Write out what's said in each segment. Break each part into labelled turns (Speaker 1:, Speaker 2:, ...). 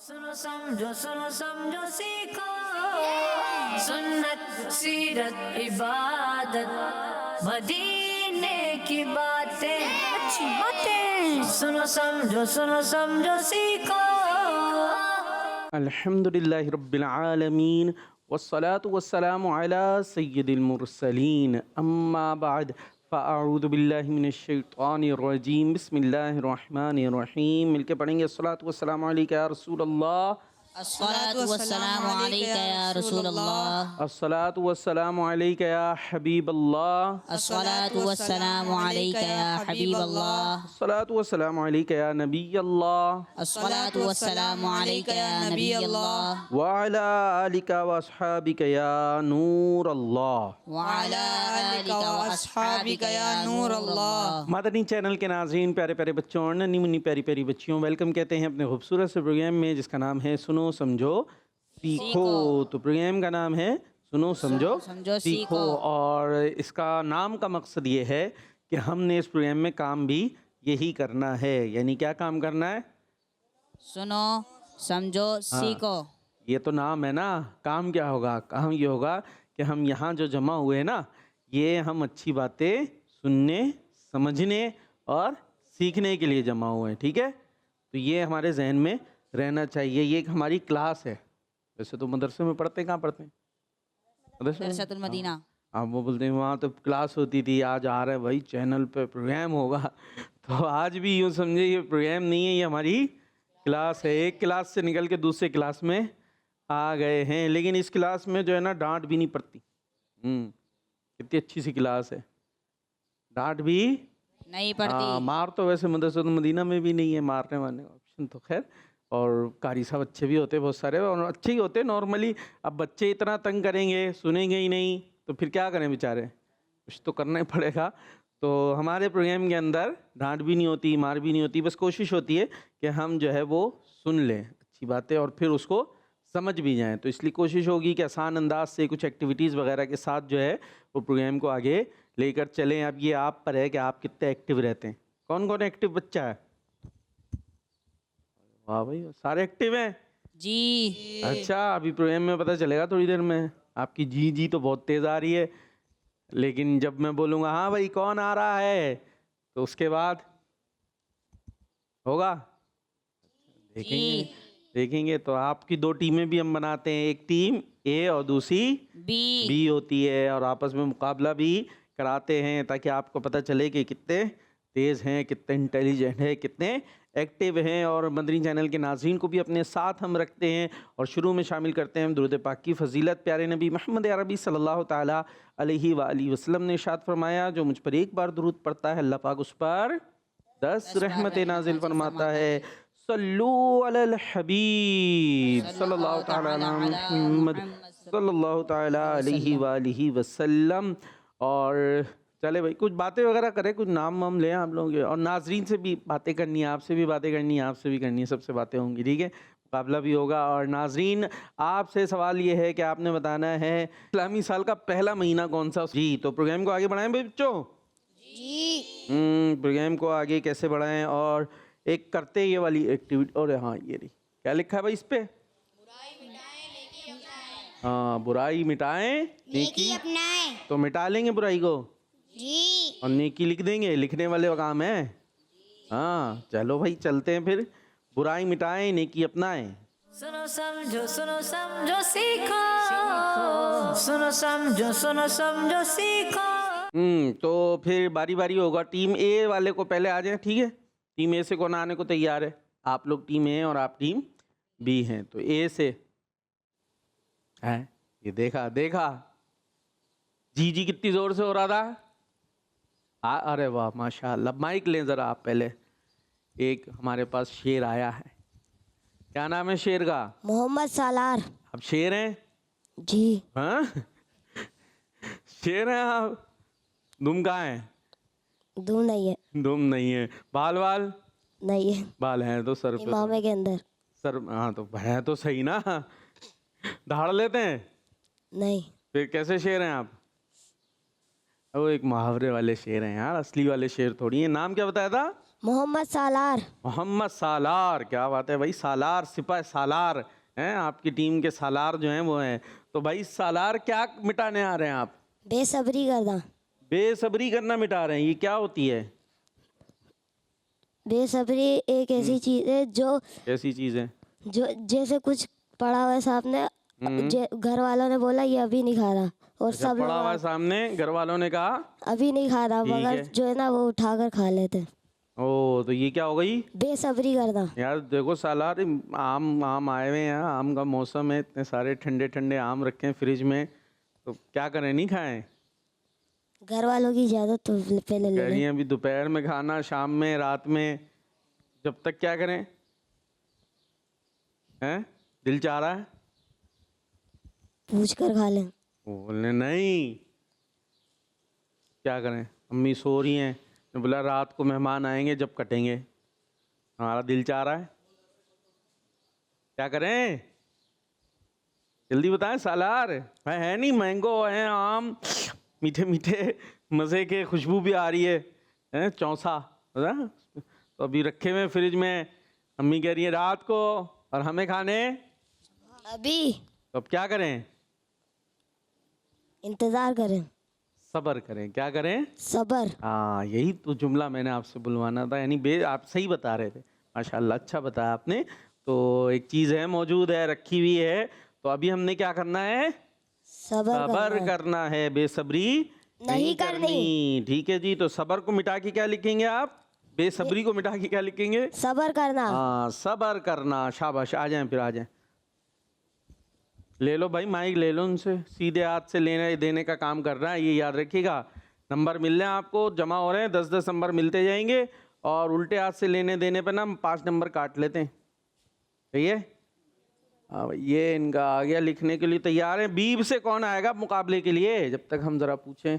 Speaker 1: सुनो समझो सीखो सुन्नत सीरत इबादत मदीने की बातें अच्छी बातें सुनो समझो सीखो।
Speaker 2: अल्हम्दुलिल्लाहि रब्बिल आलमीन वस्सलातु वस्सलामु अला सय्यिदिल मुरसलीन अम्मा बाद फ़अऊज़ु बिल्लाहि मिनश शैतानिर रजीम बिस्मिल्लाहिर रहमानिर रहीम। मिलके पढ़ेंगे अस्सलातु वस्सलामु अलैका या रसूल अल्लाह,
Speaker 3: अस्सलातु वस्सलामु अलैका या रसूल अल्लाह,
Speaker 2: अस्सलातु वस्सलामु अलैका या हबीब अल्लाह,
Speaker 3: अस्सलातु वस्सलामु अलैका या हबीब अल्लाह,
Speaker 2: अस्सलातु वस्सलामु अलैका या नबी अल्लाह,
Speaker 3: अस्सलातु वस्सलामु अलैका या नबी अल्लाह,
Speaker 2: व अला आलिका व अस्हाबिका या नूर अल्लाह।
Speaker 3: व अला आलिका व अस्हाबिका या नूर अल्लाह।
Speaker 2: मदनी चैनल के नाज़रीन, प्यारे प्यारे बच्चों और नन्ही मुन्नी प्यारी प्यारी बच्चियों, वेलकम कहते हैं अपने खूबसूरत से प्रोग्राम में जिसका नाम है सुनो समझो सीखो। तो प्रोग्राम का नाम है सुनो समझो सीखो और इसका नाम का मकसद ये है कि हमने इस प्रोग्राम में काम भी यही करना है। यानी क्या काम करना है?
Speaker 3: सुनो समझो सीखो।
Speaker 2: ये तो नाम है ना, काम क्या होगा? काम ये होगा कि हम यहाँ जो जमा हुए हैं ना, ये हम अच्छी बातें सुनने, समझने और सीखने के लिए जमा हुए हैं। ठीक है, तो ये हमारे जहन में रहना चाहिए। ये एक हमारी क्लास है। वैसे तो मदरसे में पढ़ते हैं, कहाँ पढ़ते हैं?
Speaker 3: मदरसतुल मदीना।
Speaker 2: आप वो बोलते हैं वहाँ तो क्लास होती थी, आज आ रहा है भाई चैनल पे प्रोग्राम होगा। तो आज भी यूँ समझे ये प्रोग्राम नहीं है, ये हमारी क्लास है। एक क्लास से निकल के दूसरे क्लास में आ गए हैं, लेकिन इस क्लास में जो है ना डांट भी नहीं पड़ती। कितनी अच्छी सी क्लास है, डांट भी
Speaker 3: नहीं पड़ती।
Speaker 2: मार तो वैसे मदरसतुल मदीना में भी नहीं है, मारने वाले ऑप्शन तो खैर। और कारी साहब अच्छे भी होते बहुत सारे और अच्छे ही होते नॉर्मली। अब बच्चे इतना तंग करेंगे, सुनेंगे ही नहीं, तो फिर क्या करें बेचारे, कुछ तो करना ही पड़ेगा। तो हमारे प्रोग्राम के अंदर डांट भी नहीं होती, मार भी नहीं होती, बस कोशिश होती है कि हम जो है वो सुन लें अच्छी बातें और फिर उसको समझ भी जाएं। तो इसलिए कोशिश होगी कि आसान अंदाज से कुछ एक्टिविटीज़ वगैरह के साथ जो है वो प्रोग्राम को आगे लेकर चलें। अब ये आप पर है कि आप कितने एक्टिव रहते हैं। कौन कौन एक्टिव बच्चा है? वाह भाई, सारे एक्टिव हैं
Speaker 3: जी।
Speaker 2: अच्छा, अभी प्रोग्राम में पता चलेगा थोड़ी देर में। आपकी जी तो बहुत तेज़ आ रही है, लेकिन जब मैं बोलूँगा हाँ भाई कौन आ रहा है, तो उसके बाद होगा देखेंगे। तो आपकी दो टीमें भी हम बनाते हैं, एक टीम ए और दूसरी बी होती है, और आपस में मुकाबला भी कराते हैं ताकि आपको पता चले कि कितने तेज़ हैं, कितने इंटेलिजेंट हैं, कितने एक्टिव हैं। और मदनी चैनल के नाज़रीन को भी अपने साथ हम रखते हैं और शुरू में शामिल करते हैं हम दुरूद पाक की फजीलत। प्यारे नबी मोहम्मद अरबी सल्लल्लाहु ताला अलैहि वालैहि वसल्लम ने इरशाद फरमाया, जो मुझ पर एक बार दुरूद पढ़ता है अल्लाह पाक उस पर 10 रहमतें नाजिल फरमाता है। सल्लू अलल हबीब सल्लल्लाहु ताला अला मुहम्मद सल्लल्लाहु ताला अलैहि वालैहि वसल्लम। और चले भाई कुछ बातें वगैरह करें, कुछ नाम वाम लें आप लोग, और नाजरीन से भी बातें करनी है, आपसे भी बातें करनी है, आपसे भी करनी है, सबसे बातें होंगी। ठीक है, मुकाबला भी होगा। और नाजरीन आपसे सवाल ये है कि आपने बताना है इस्लामी साल का पहला महीना कौन सा। जी, तो प्रोग्राम को आगे बढ़ाएं भाई बच्चों जी। प्रोग्राम को आगे कैसे बढ़ाएं, और एक करते ये वाली एक्टिविटी। और हाँ ये रही, क्या लिखा है भाई इस पे? हाँ, बुराई मिटाएं नेकी अपनाएं। तो मिटा लेंगे बुराई को जी, और नेकी लिख देंगे, लिखने वाले का काम है। हाँ चलो भाई चलते हैं फिर, बुराई मिटाएं नेकी अपनाएं।
Speaker 1: सुनो समझो सीखो सुनो समझो सीखो।
Speaker 2: तो फिर बारी बारी होगा। टीम ए वाले को पहले आ जाए, ठीक है? टीम ए से कौन आने को तैयार है? आप लोग टीम ए और आप टीम बी हैं। तो ए से है, ये देखा जी कितनी जोर से हो रहा था। अरे वाह माशाल्लाह। माइक लें ज़रा आप पहले। एक हमारे पास शेर आया है, क्या नाम है शेर का?
Speaker 4: मोहम्मद सालार।
Speaker 2: अब शेर हैं
Speaker 4: जी।
Speaker 2: हाँ शेर हैं आप। दुम कहाँ है?
Speaker 4: दुम नहीं है।
Speaker 2: दुम नहीं है। बाल
Speaker 4: नहीं है।
Speaker 2: बाल हैं तो सर पे,
Speaker 4: इमामे के अंदर
Speaker 2: सर। हाँ तो है तो सही ना। धाड़ लेते हैं?
Speaker 4: नहीं।
Speaker 2: फिर कैसे शेर हैं आप? वो एक मुहावरे वाले शेर हैं यार, असली वाले शेर थोड़ी है। नाम क्या बताया था?
Speaker 4: मोहम्मद सालार।
Speaker 2: मोहम्मद सालार, क्या बात है भाई, सालार सिपा सालार हैं, आपकी टीम के सालार जो हैं वो हैं। तो भाई सालार क्या मिटाने आ रहे हैं आप?
Speaker 4: बेसब्री करना।
Speaker 2: बेसब्री करना मिटा रहे हैं, ये क्या होती है?
Speaker 4: बेसब्री एक ऐसी चीज है जो
Speaker 2: कैसी चीज़ है?
Speaker 4: जो जैसे कुछ पड़ा हुआ है सामने, घर वालों ने बोला ये अभी नहीं खा रहा और
Speaker 2: अच्छा,
Speaker 4: सब
Speaker 2: पड़ा हुआ है
Speaker 4: लोग
Speaker 2: सामने, घर वालों ने कहा
Speaker 4: अभी नहीं खा रहा,
Speaker 2: ठीक
Speaker 4: मगर
Speaker 2: है।
Speaker 4: जो है ना वो उठाकर खा लेते हैं।
Speaker 2: ओ, तो ये क्या हो गई?
Speaker 4: बेसब्री करना।
Speaker 2: यार देखो सालार, आम आम आए हुए हैं, आम का मौसम है, इतने सारे ठंडे ठंडे आम रखे हैं फ्रिज में, तो क्या करें, नहीं खाएं?
Speaker 4: घर वालों की इजाजत तो पहले ले
Speaker 2: कह रही
Speaker 4: लें।
Speaker 2: हैं अभी दोपहर में खाना, शाम में, रात में, जब तक क्या करें? हैं, दिल चाह रहा है?
Speaker 4: पूछ कर खा लें।
Speaker 2: वो बोलने नहीं, क्या करें, अम्मी सो रही हैं, मैं बोला रात को मेहमान आएंगे जब कटेंगे, हमारा दिल चाह रहा है, क्या करें? जल्दी बताएं सालार। है नहीं, मैंगो है, आम मीठे मीठे मज़े के, खुशबू भी आ रही है चौसा, पता? तो अभी रखे हुए फ्रिज में, अम्मी कह रही है रात को और हमें खाने,
Speaker 4: अभी
Speaker 2: तो अब क्या करें?
Speaker 4: इंतजार करें।
Speaker 2: सब्र करें, क्या करें?
Speaker 4: सबर।
Speaker 2: हाँ, यही तो जुमला मैंने आपसे बुलवाना था, यानी आप सही बता रहे थे, माशाल्लाह, अच्छा बताया आपने। तो एक चीज़ है, मौजूद है, रखी हुई है, तो अभी हमने क्या करना है?
Speaker 4: सबर
Speaker 2: सब्र करना है, बेसब्री
Speaker 4: नहीं करनी।
Speaker 2: ठीक है जी। तो सब्र को मिटा के क्या लिखेंगे आप? बेसब्री को मिटा के क्या लिखेंगे?
Speaker 4: सबर करना।
Speaker 2: हाँ, सब्र करना, शाबाश, आ जाएं, फिर आ जाएं, ले लो भाई माइक, ले लो उनसे, सीधे हाथ से लेने देने का काम कर रहा है, ये याद रखिएगा। नंबर मिल रहे हैं आपको, जमा हो रहे हैं, 10-10 नंबर मिलते जाएंगे, और उल्टे हाथ से लेने देने पे ना 5 नंबर काट लेते हैं, सही है? हाँ भाई, ये इनका आ गया, लिखने के लिए तैयार है। बीब से कौन आएगा मुकाबले के लिए? जब तक हम ज़रा पूछें,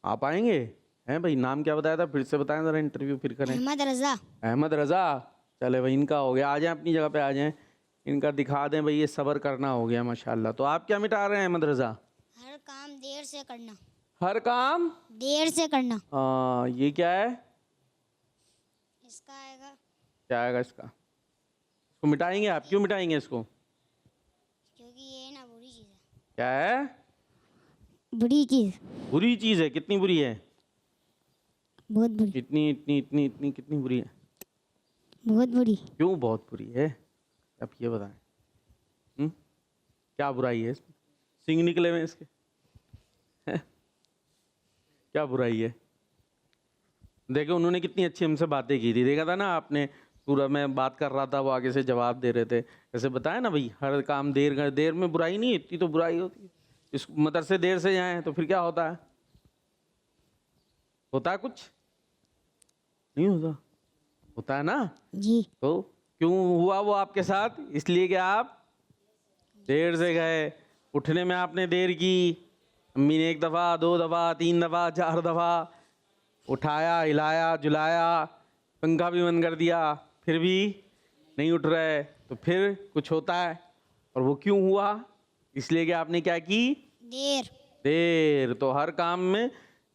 Speaker 2: आप आएंगे? हैं भाई, नाम क्या बताया था, फिर से बताएं ज़रा, इंटरव्यू फिर करें।
Speaker 4: अहमद रजा।
Speaker 2: अहमद रज़ा, चले भाई, इनका हो गया, आ जाएं अपनी जगह पे, आ जाएं, इनका दिखा दें भाई, ये सब्र करना हो गया माशाल्लाह। तो आप क्या मिटा रहे हैं अहमद रज़ा?
Speaker 4: हर काम देर से करना।
Speaker 2: हर काम
Speaker 4: देर से करना।
Speaker 2: हाँ, ये क्या है?
Speaker 4: इसका आएगा,
Speaker 2: क्या आएगा इसका? इसको मिटाएंगे आप? क्यों मिटाएंगे इसको?
Speaker 4: क्योंकि ये ना बुरी चीज है।
Speaker 2: क्या है?
Speaker 4: बुरी चीज।
Speaker 2: बुरी चीज़ है? कितनी बुरी है?
Speaker 4: बहुत बुरी।
Speaker 2: इतनी इतनी इतनी इतनी कितनी बुरी है?
Speaker 4: बहुत बुरी।
Speaker 2: क्यों बहुत बुरी है? आप ये बताएं, क्या बुराई है इसमें? सिंग निकले हुए हैं इसके, हैं? क्या बुराई है? देखो उन्होंने कितनी अच्छी हमसे बातें की थी, देखा था ना आपने, पूरा मैं बात कर रहा था, वो आगे से जवाब दे रहे थे, ऐसे बताया ना भाई, हर काम देर में बुराई नहीं, इतनी तो बुराई होती है। इस मदरसे देर से जाएं तो फिर क्या होता है? होता है कुछ? नहीं होता, होता है ना?
Speaker 4: जी।
Speaker 2: तो क्यों हुआ वो आपके साथ? इसलिए कि आप देर से गए, उठने में आपने देर की, अम्मी ने 1 दफ़ा 2 दफ़ा 3 दफ़ा 4 दफ़ा उठाया, हिलाया, जुलाया, पंखा भी बंद कर दिया, फिर भी नहीं उठ रहे, तो फिर कुछ होता है। और वो क्यों हुआ? इसलिए कि आपने क्या की? देर। तो हर काम में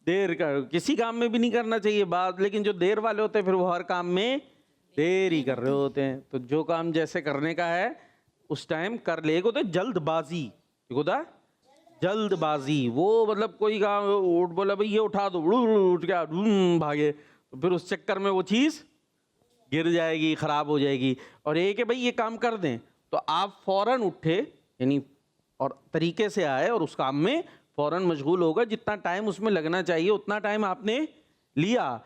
Speaker 2: देर कर, किसी काम में भी नहीं करना चाहिए बात, लेकिन जो देर वाले होते हैं फिर वो हर काम में देर ही कर रहे होते हैं। तो जो काम जैसे करने का है उस टाइम कर ले। एक होता है जल्दबाजी, एक होता है जल्दबाजी, वो मतलब कोई काम उठ बोला भाई ये उठा दो, उठ गया, भागे, तो फिर उस चक्कर में वो चीज़ गिर जाएगी, ख़राब हो जाएगी। और एक है भाई ये काम कर दें, तो आप फ़ौरन उठे, यानी और तरीके से आए और उस काम में फ़ौरन मशगूल होगा, जितना टाइम उसमें लगना चाहिए उतना टाइम आपने लिया,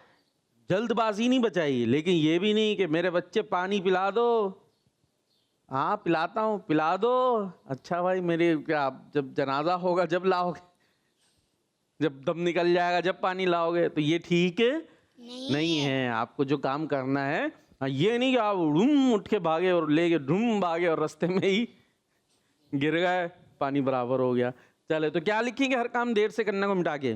Speaker 2: जल्दबाजी नहीं बचाई। लेकिन ये भी नहीं कि मेरे बच्चे पानी पिला दो, हाँ पिलाता हूँ, पिला दो, अच्छा भाई मेरे क्या जब जनाजा होगा जब लाओगे, जब दम निकल जाएगा जब पानी लाओगे, तो ये ठीक है नहीं है। आपको जो काम करना है, ये नहीं कि आप ढूम उठ के भागे और लेके ढूम भागे और रास्ते में ही गिर गए, पानी बराबर हो गया। चले, तो क्या लिखेंगे हर काम देर से करने को मिटा के?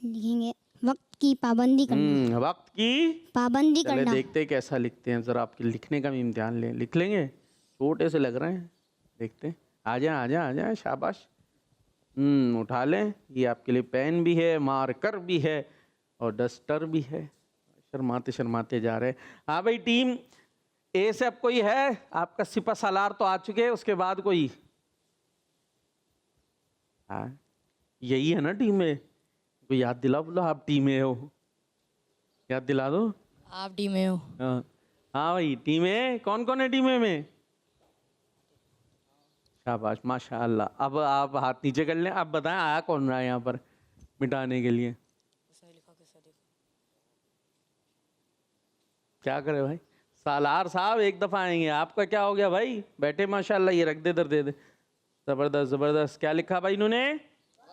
Speaker 4: लिखेंगे वक्त की पाबंदी करना।
Speaker 2: वक्त की
Speaker 4: पाबंदी
Speaker 2: चले
Speaker 4: करना।
Speaker 2: देखते हैं कैसा लिखते हैं, जरा आपके लिखने का भी इम्तिहान लें। लिख लेंगे? छोटे से लग रहे हैं, देखते हैं। आ जाए आ जाए आ जाए, शाबाश। उठा लें, ये आपके लिए पेन भी है, मार्कर भी है और डस्टर भी है। शर्माते जा रहे हैं। हाँ भाई, टीम ए से अब कोई है? आपका सिपा सालार तो आ चुके हैं, उसके बाद कोई? हाँ, यही है ना टीम ए? कोई याद दिला, बोलो आप टीम ए हो, याद दिला दो।
Speaker 3: आप टीम में हो।
Speaker 2: हाँ हाँ भाई, टीम ए कौन कौन है टीम ए में? शाबाश, माशाअल्लाह। अब आप हाथ नीचे कर लें। आप बताएं आया कौन रहा है यहाँ पर मिटाने के लिए? क्या करे भाई, सालार साहब एक दफा आएंगे। आपका क्या हो गया भाई? बैठे माशाल्लाह, ये रख दे इधर, दे दे। जबरदस्त जबरदस्त। क्या लिखा भाई इन्होंने?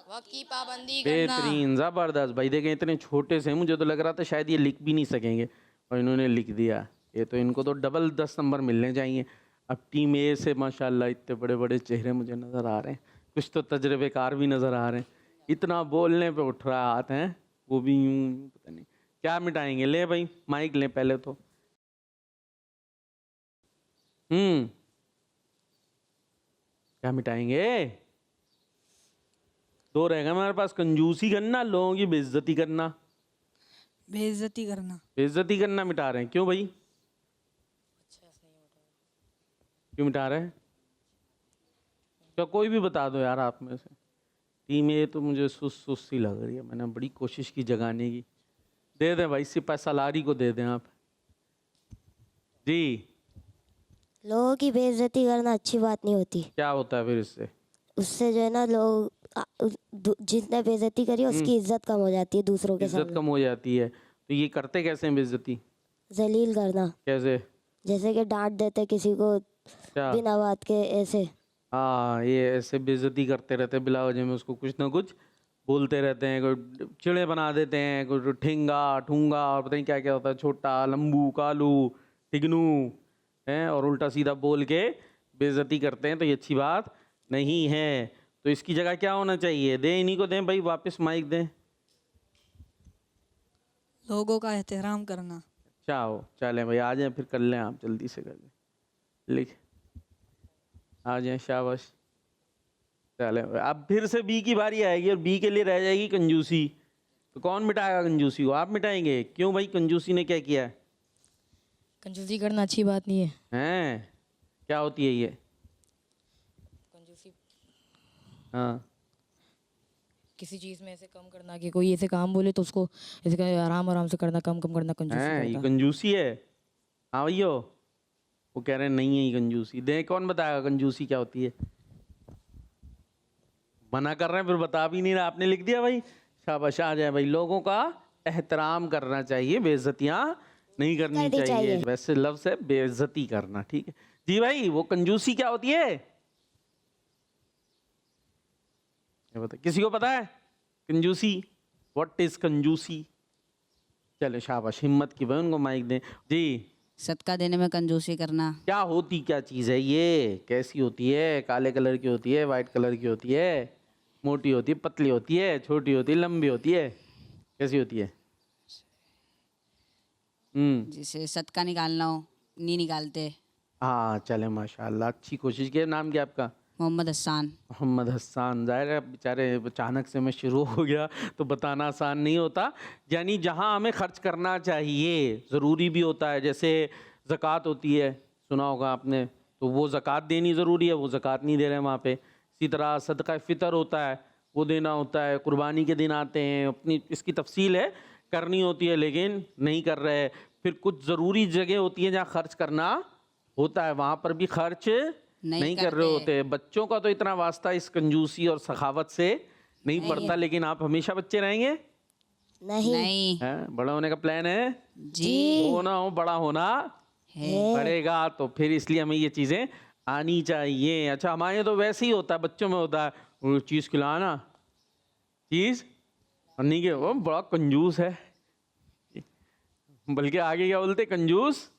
Speaker 3: वक्त की पाबंदी करना।
Speaker 2: बेहतरीन, जबरदस्त भाई। देखें इतने छोटे से, मुझे तो लग रहा था शायद ये लिख भी नहीं सकेंगे और इन्होंने लिख दिया। ये तो इनको तो डबल 10 नंबर मिलने चाहिए। अब टीम ए से माशाल्लाह इतने बड़े बड़े चेहरे मुझे नज़र आ रहे हैं, कुछ तो तजर्बेकार भी नज़र आ रहे हैं। इतना बोलने पे उठ रहा हाथ है, वो भी यूं, पता नहीं क्या मिटाएंगे। ले भाई माइक ले पहले तो। क्या मिटाएंगे? दो रहेगा हमारे पास, कंजूसी करना, लोगों की बेइज्जती करना।
Speaker 3: बेइज्जती करना।
Speaker 2: बेइज्जती करना मिटा रहे हैं। क्यों भाई, क्यों मिटा रहे हैं? क्या कोई भी बता दो यार आप में से। टीम ये तो मुझे सुस्त सी लग रही है, मैंने बड़ी कोशिश की जगाने की। दे दें भाई, सिपा सालारी को दे दें आप जी।
Speaker 4: लोगों की बेइज्जती करना अच्छी बात नहीं होती।
Speaker 2: क्या होता है फिर इससे?
Speaker 4: उससे जो है ना, लोग जितने बेइज्जती करी उसकी इज्जत कम हो जाती है दूसरों के
Speaker 2: इज्जत
Speaker 4: सामने।
Speaker 2: कम हो जाती है। तो ये करते कैसे हैं बेइज्जती?
Speaker 4: जलील करना,
Speaker 2: कैसे?
Speaker 4: जैसे कि डांट देते किसी को
Speaker 2: क्या?
Speaker 4: बिना बात के, ऐसे।
Speaker 2: हाँ, ये ऐसे बेइज्जती करते रहते हैं बिला वजह में, उसको कुछ ना कुछ बोलते रहते हैं। कोई चिड़े बना देते हैं, कोई ठेंगा ठूंगा और पता नहीं क्या क्या होता है, छोटा लंबू कालू टिगनू हैं, और उल्टा सीधा बोल के बेइज्जती करते हैं। तो ये अच्छी बात नहीं है। तो इसकी जगह क्या होना चाहिए? दें इन्हीं को, दें भाई वापस माइक दें।
Speaker 3: लोगों का एहतराम करना।
Speaker 2: चाहो चलें भाई, आ जाएं फिर कर लें, आप जल्दी से कर लें, लिख आ जाएं, शाबाश। चलें भाई, अब फिर से बी की बारी आएगी और बी के लिए रह जाएगी कंजूसी। तो कौन मिटाएगा कंजूसी को? आप मिटाएंगे? क्यों भाई, कंजूसी ने क्या किया है?
Speaker 3: कंजूसी करना अच्छी बात नहीं है।
Speaker 2: हैं, क्या होती है ये?
Speaker 3: कंजूसी
Speaker 2: हाँ,
Speaker 3: किसी चीज में ऐसे कम करना कि कोई ऐसे काम बोले तो उसको ऐसे आराम आराम से करना, कम कम करना, कंजूसी
Speaker 2: हैं, ये
Speaker 3: करना।
Speaker 2: कंजूसी है? हाँ भैया, वो कह रहे हैं नहीं है ये कंजूसी। दे, कौन बताएगा कंजूसी क्या होती है? मना कर रहे हैं, फिर बता भी नहीं रहा। आपने लिख दिया भाई, शाबाश। आ जाए भाई, लोगों का एहतराम करना चाहिए, बेइज्जतियाँ नहीं करनी चाहिए। वैसे लफ्ज़ है बेइज्जती करना, ठीक है जी भाई। वो कंजूसी क्या होती है ये बता, किसी को पता है कंजूसी? व्हाट इज कंजूसी? चले शाबाश, हिम्मत की भाई, उनको माइक दें जी।
Speaker 5: सदका देने में कंजूसी करना।
Speaker 2: क्या होती, क्या चीज़ है ये? कैसी होती है? काले कलर की होती है, वाइट कलर की होती है, मोटी होती है, पतली होती है, छोटी होती है, लंबी होती है, कैसी होती है?
Speaker 5: जिसे सदका निकालना हो, नहीं निकालते।
Speaker 2: हाँ चले माशाल्लाह, अच्छी कोशिश की। नाम क्या आपका?
Speaker 5: मोहम्मद हसान।
Speaker 2: मोहम्मद हसान। ज़ाहिर है बेचारे अचानक से मैं शुरू हो गया तो बताना आसान नहीं होता। यानी जहाँ हमें खर्च करना चाहिए ज़रूरी भी होता है, जैसे ज़कात होती है, सुना होगा आपने, तो वो ज़कात देनी ज़रूरी है, वो ज़कात नहीं दे रहे हैं वहाँ पे। इसी तरह सदका फ़ितर होता है, वो देना होता है। कुर्बानी के दिन आते हैं, अपनी इसकी तफसील है, करनी होती है लेकिन नहीं कर रहे। फिर कुछ ज़रूरी जगह होती है जहाँ खर्च करना होता है, वहाँ पर भी खर्च नहीं कर रहे होते। बच्चों का तो इतना वास्ता इस कंजूसी और सखावत से नहीं पड़ता, लेकिन आप हमेशा बच्चे रहेंगे?
Speaker 5: नहीं
Speaker 2: हैं? बड़ा होने का प्लान है
Speaker 5: जी।
Speaker 2: होना हो, बड़ा होना पड़ेगा, तो फिर इसलिए हमें ये चीज़ें आनी चाहिए। अच्छा, हमारे तो वैसे ही होता है, बच्चों में होता है वो चीज़ खिलाना, चीज़ और नहीं के वो बड़ा कंजूस है, बल्कि आगे क्या बोलते, कंजूस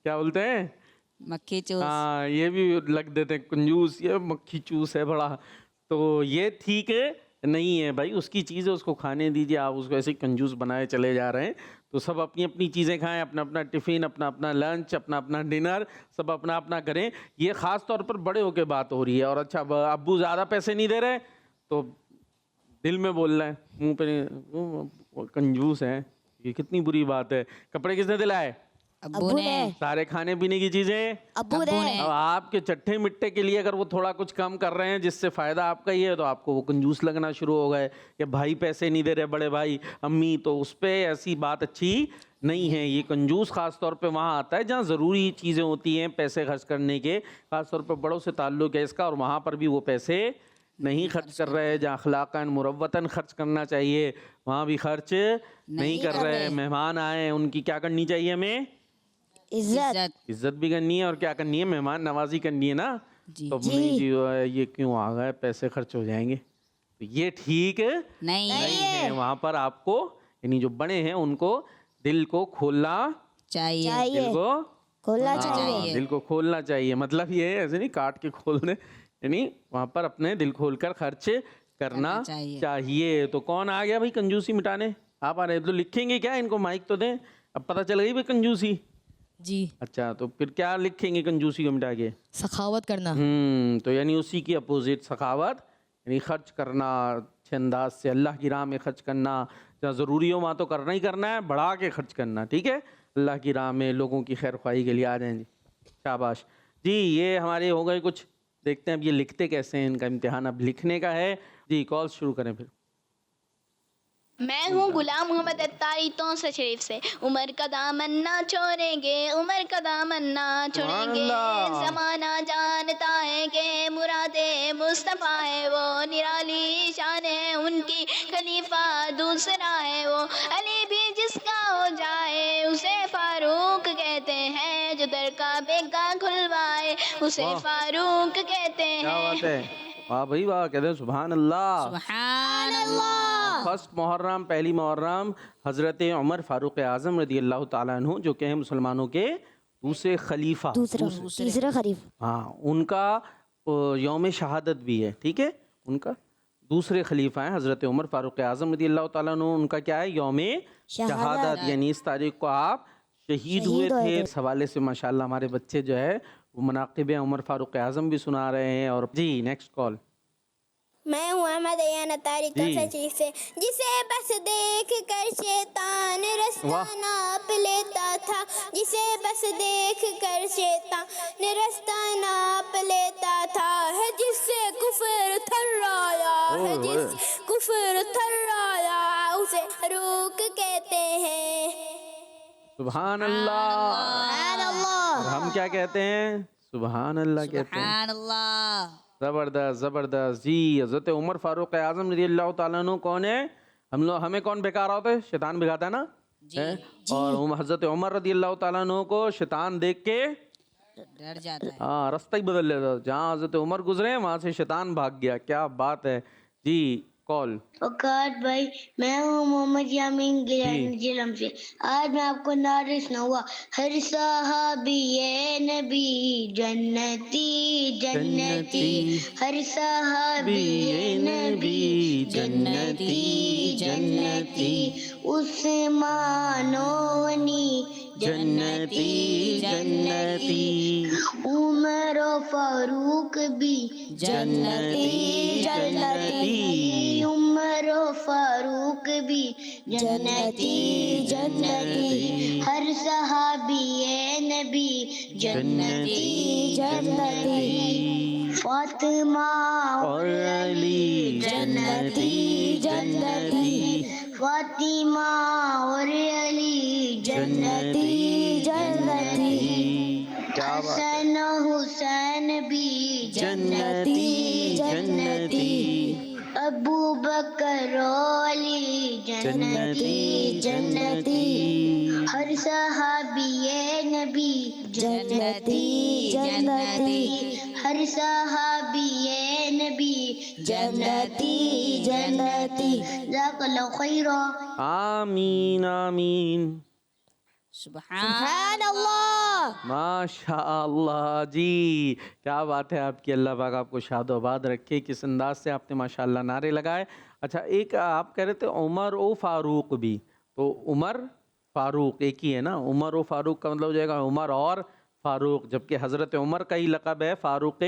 Speaker 2: क्या बोलते हैं,
Speaker 5: मक्खी चूस।
Speaker 2: हाँ, ये भी लग देते हैं कंजूस, ये मक्खी चूस है बड़ा। तो ये ठीक है नहीं है भाई, उसकी चीज़ है, उसको खाने दीजिए। आप उसको ऐसे कंजूस बनाए चले जा रहे हैं, तो सब अपनी अपनी चीज़ें खाएं, अपना अपना टिफ़िन, अपना अपना लंच, अपना अपना डिनर, सब अपना अपना करें। ये ख़ास तौर पर बड़े होके बात हो रही है। और अच्छा, अब्बू ज़्यादा पैसे नहीं दे रहे तो दिल में बोल रहे हैं, मुँह पे नहीं, कंजूस हैं, ये कितनी बुरी बात है। कपड़े किसने दिलाए?
Speaker 5: अब्बू ने।
Speaker 2: सारे खाने पीने की चीजें
Speaker 4: अब्बू ने।
Speaker 2: अब आपके चट्टे मिट्टे के लिए अगर वो थोड़ा कुछ कम कर रहे हैं जिससे फायदा आपका ही है, तो आपको वो कंजूस लगना शुरू हो गए कि भाई पैसे नहीं दे रहे, बड़े भाई अम्मी, तो उस पर ऐसी बात अच्छी नहीं है। ये कंजूस खास तौर पे वहाँ आता है जहाँ ज़रूरी चीज़ें होती हैं पैसे खर्च करने के, खास तौर पे बड़ों से ताल्लुक़ है इसका, और वहाँ पर भी वो पैसे नहीं खर्च कर रहे हैं। जहाँ अखलाकन मुरव्वतन खर्च करना चाहिए वहाँ भी खर्च नहीं कर रहे हैं। मेहमान आए उनकी क्या करनी चाहिए हमें?
Speaker 4: इज्जत।
Speaker 2: इज्जत भी करनी है और क्या करनी है? मेहमान नवाजी करनी है ना। तो नहीं जी ये क्यों आ गए, पैसे खर्च हो जाएंगे, तो ये ठीक
Speaker 5: नहीं
Speaker 2: है। वहाँ पर आपको यानी जो बड़े हैं उनको दिल को खोलना
Speaker 5: चाहिए।
Speaker 2: दिल को
Speaker 4: खोलना
Speaker 2: हाँ,
Speaker 4: चाहिए।
Speaker 2: दिल को खोलना चाहिए। मतलब ये है ऐसे नहीं काट के खोल दे, यानी वहाँ पर अपने दिल खोलकर खर्च करना चाहिए। तो कौन आ गया भाई कंजूसी मिटाने? आप आ रहे हैं तो लिखेंगे क्या? इनको माइक तो दें, अब पता चल गई भाई कंजूसी।
Speaker 3: जी।
Speaker 2: अच्छा तो फिर क्या लिखेंगे कंजूसी को मिटा के?
Speaker 3: सखावत करना।
Speaker 2: तो यानी उसी की अपोजिट सखावत, यानी खर्च करना अच्छे अंदाज से, अल्लाह की राह में खर्च करना। जहाँ ज़रूरी हो वहाँ तो करना ही करना है, बढ़ा के खर्च करना, ठीक है? अल्लाह की राह में लोगों की खैर ख्वाही के लिए आ जाएं जी। शाबाश जी। ये हमारे हो गए कुछ, देखते हैं अब ये लिखते कैसे हैं, इनका इम्तिहान अब लिखने का है जी। कॉल शुरू करें फिर।
Speaker 6: मैं हूँ गुलाम मोहम्मद अत्तारी तौसा शरीफ से। उमर का दामन ना छोड़ेंगे, उमर का दामन ना छोड़ेंगे। ज़माना जानता है कि मुरादे मुस्तफ़ा है वो, निराली शान है उनकी, खलीफा दूसरा है वो। अली भी जिसका हो जाए उसे फारूक कहते हैं, जो दर का बेगा खुलवाए उसे फारूक कहते हैं।
Speaker 2: क्या बात है, वाह भाई वाह, कहते हैं सुभान अल्लाह।
Speaker 5: सुभान अल्लाह।
Speaker 2: फर्स्ट मुहर्रम, पहली मुहर्रम, हज़रत उमर फ़ारूक आज़म रदी अल्लाह ताला अन्हु जो कि हैं मुसलमानों के दूसरे खलीफा,
Speaker 4: तीसरा खलीफा।
Speaker 2: हाँ, उनका यौम शहादत भी है, ठीक है? उनका दूसरे खलीफा हैं हज़रत उमर फ़ारूक आज़म रदी अल्लाह ताला अन्हु। उनका क्या है? यौम शहादत, यानी इस तारीख को आप शहीद हुए थे। इस हवाले से माशाल्लाह हमारे बच्चे जो है वो मनाक़िब उमर फ़ारूक आज़म भी सुना रहे हैं। और जी नेक्स्ट कॉल।
Speaker 7: मैं हूँ अहमद अयान अतारी तौसा शरीफ से। जिसे बस देख कर शैतान रास्ता नाप लेता था, जिसे बस देख कर शैतान रास्ता नाप लेता था, है जिससे कुफर थर्राया, है जिस कुफर थर्राया उसे रूक कहते हैं।
Speaker 2: सुभान अल्लाह। और हम क्या कहते हैं? सुभान अल्लाह कहते हैं।
Speaker 5: सुभान अल्लाह।
Speaker 2: ज़बरदस्त ज़बरदस्त जी। हज़रत उमर फ़ारूक आज़म रज़ी अल्लाह ताला अन्हु कौन है? हम लोग, हमें कौन बेकार होता है? शैतान बिगाता है ना है? और हज़रत उमर रज़ी अल्लाह ताला अन्हु को शैतान देख के
Speaker 5: डर जाता है।
Speaker 2: हाँ, रास्ता ही बदल लेता। जहाँ हज़रत उमर गुजरे वहाँ से शैतान भाग गया। क्या बात है जी। कॉल।
Speaker 7: औकात भाई, मैं हूँ मोहम्मद यामीन गिलानी जिलम से। आज मैं आपको नारे सुनाऊंगा। हर सहाबी ये नबी जन्नती जन्नती, हर सहाबी ये नबी जन्नती जन्नती, उस्मानो वनी
Speaker 2: जन्नती जन्नती,
Speaker 7: उमर फारूक भी
Speaker 2: जन्नती जन्नती,
Speaker 7: उमर फारूक भी जन्नती जन्नती, हर सहाबी ये नबी जन्नती जन्नती, फातिमा
Speaker 2: और अली
Speaker 7: जन्नती जन्नती, फातिमा और अली जन्नती जन्नती, हसन हुसैन भी
Speaker 2: जन्नती जन्नती,
Speaker 7: अबू बकर अली जन्नती जन्नती, हर सहाबी ये नबी जन्नती जन्नती, हर सहाबी ये नबी जन्नती जन्नती। जज़ाकल्लाहु खैरा।
Speaker 2: आमीन आमीन।
Speaker 5: सुभान
Speaker 4: अल्लाह।
Speaker 2: माशाअल्लाह जी, क्या बात है आपकी। अल्लाह पाक आपको शादोबाद रखे। किस अंदाज से आपने माशाअल्लाह नारे लगाए। अच्छा, एक आप कह रहे थे उमर ओ फारूक भी, तो उमर फारूक एक ही है ना? उमर ओ फारूक का मतलब हो जाएगा उमर और फारूक, जबकि हज़रत उमर का ही लक़ब है फारूक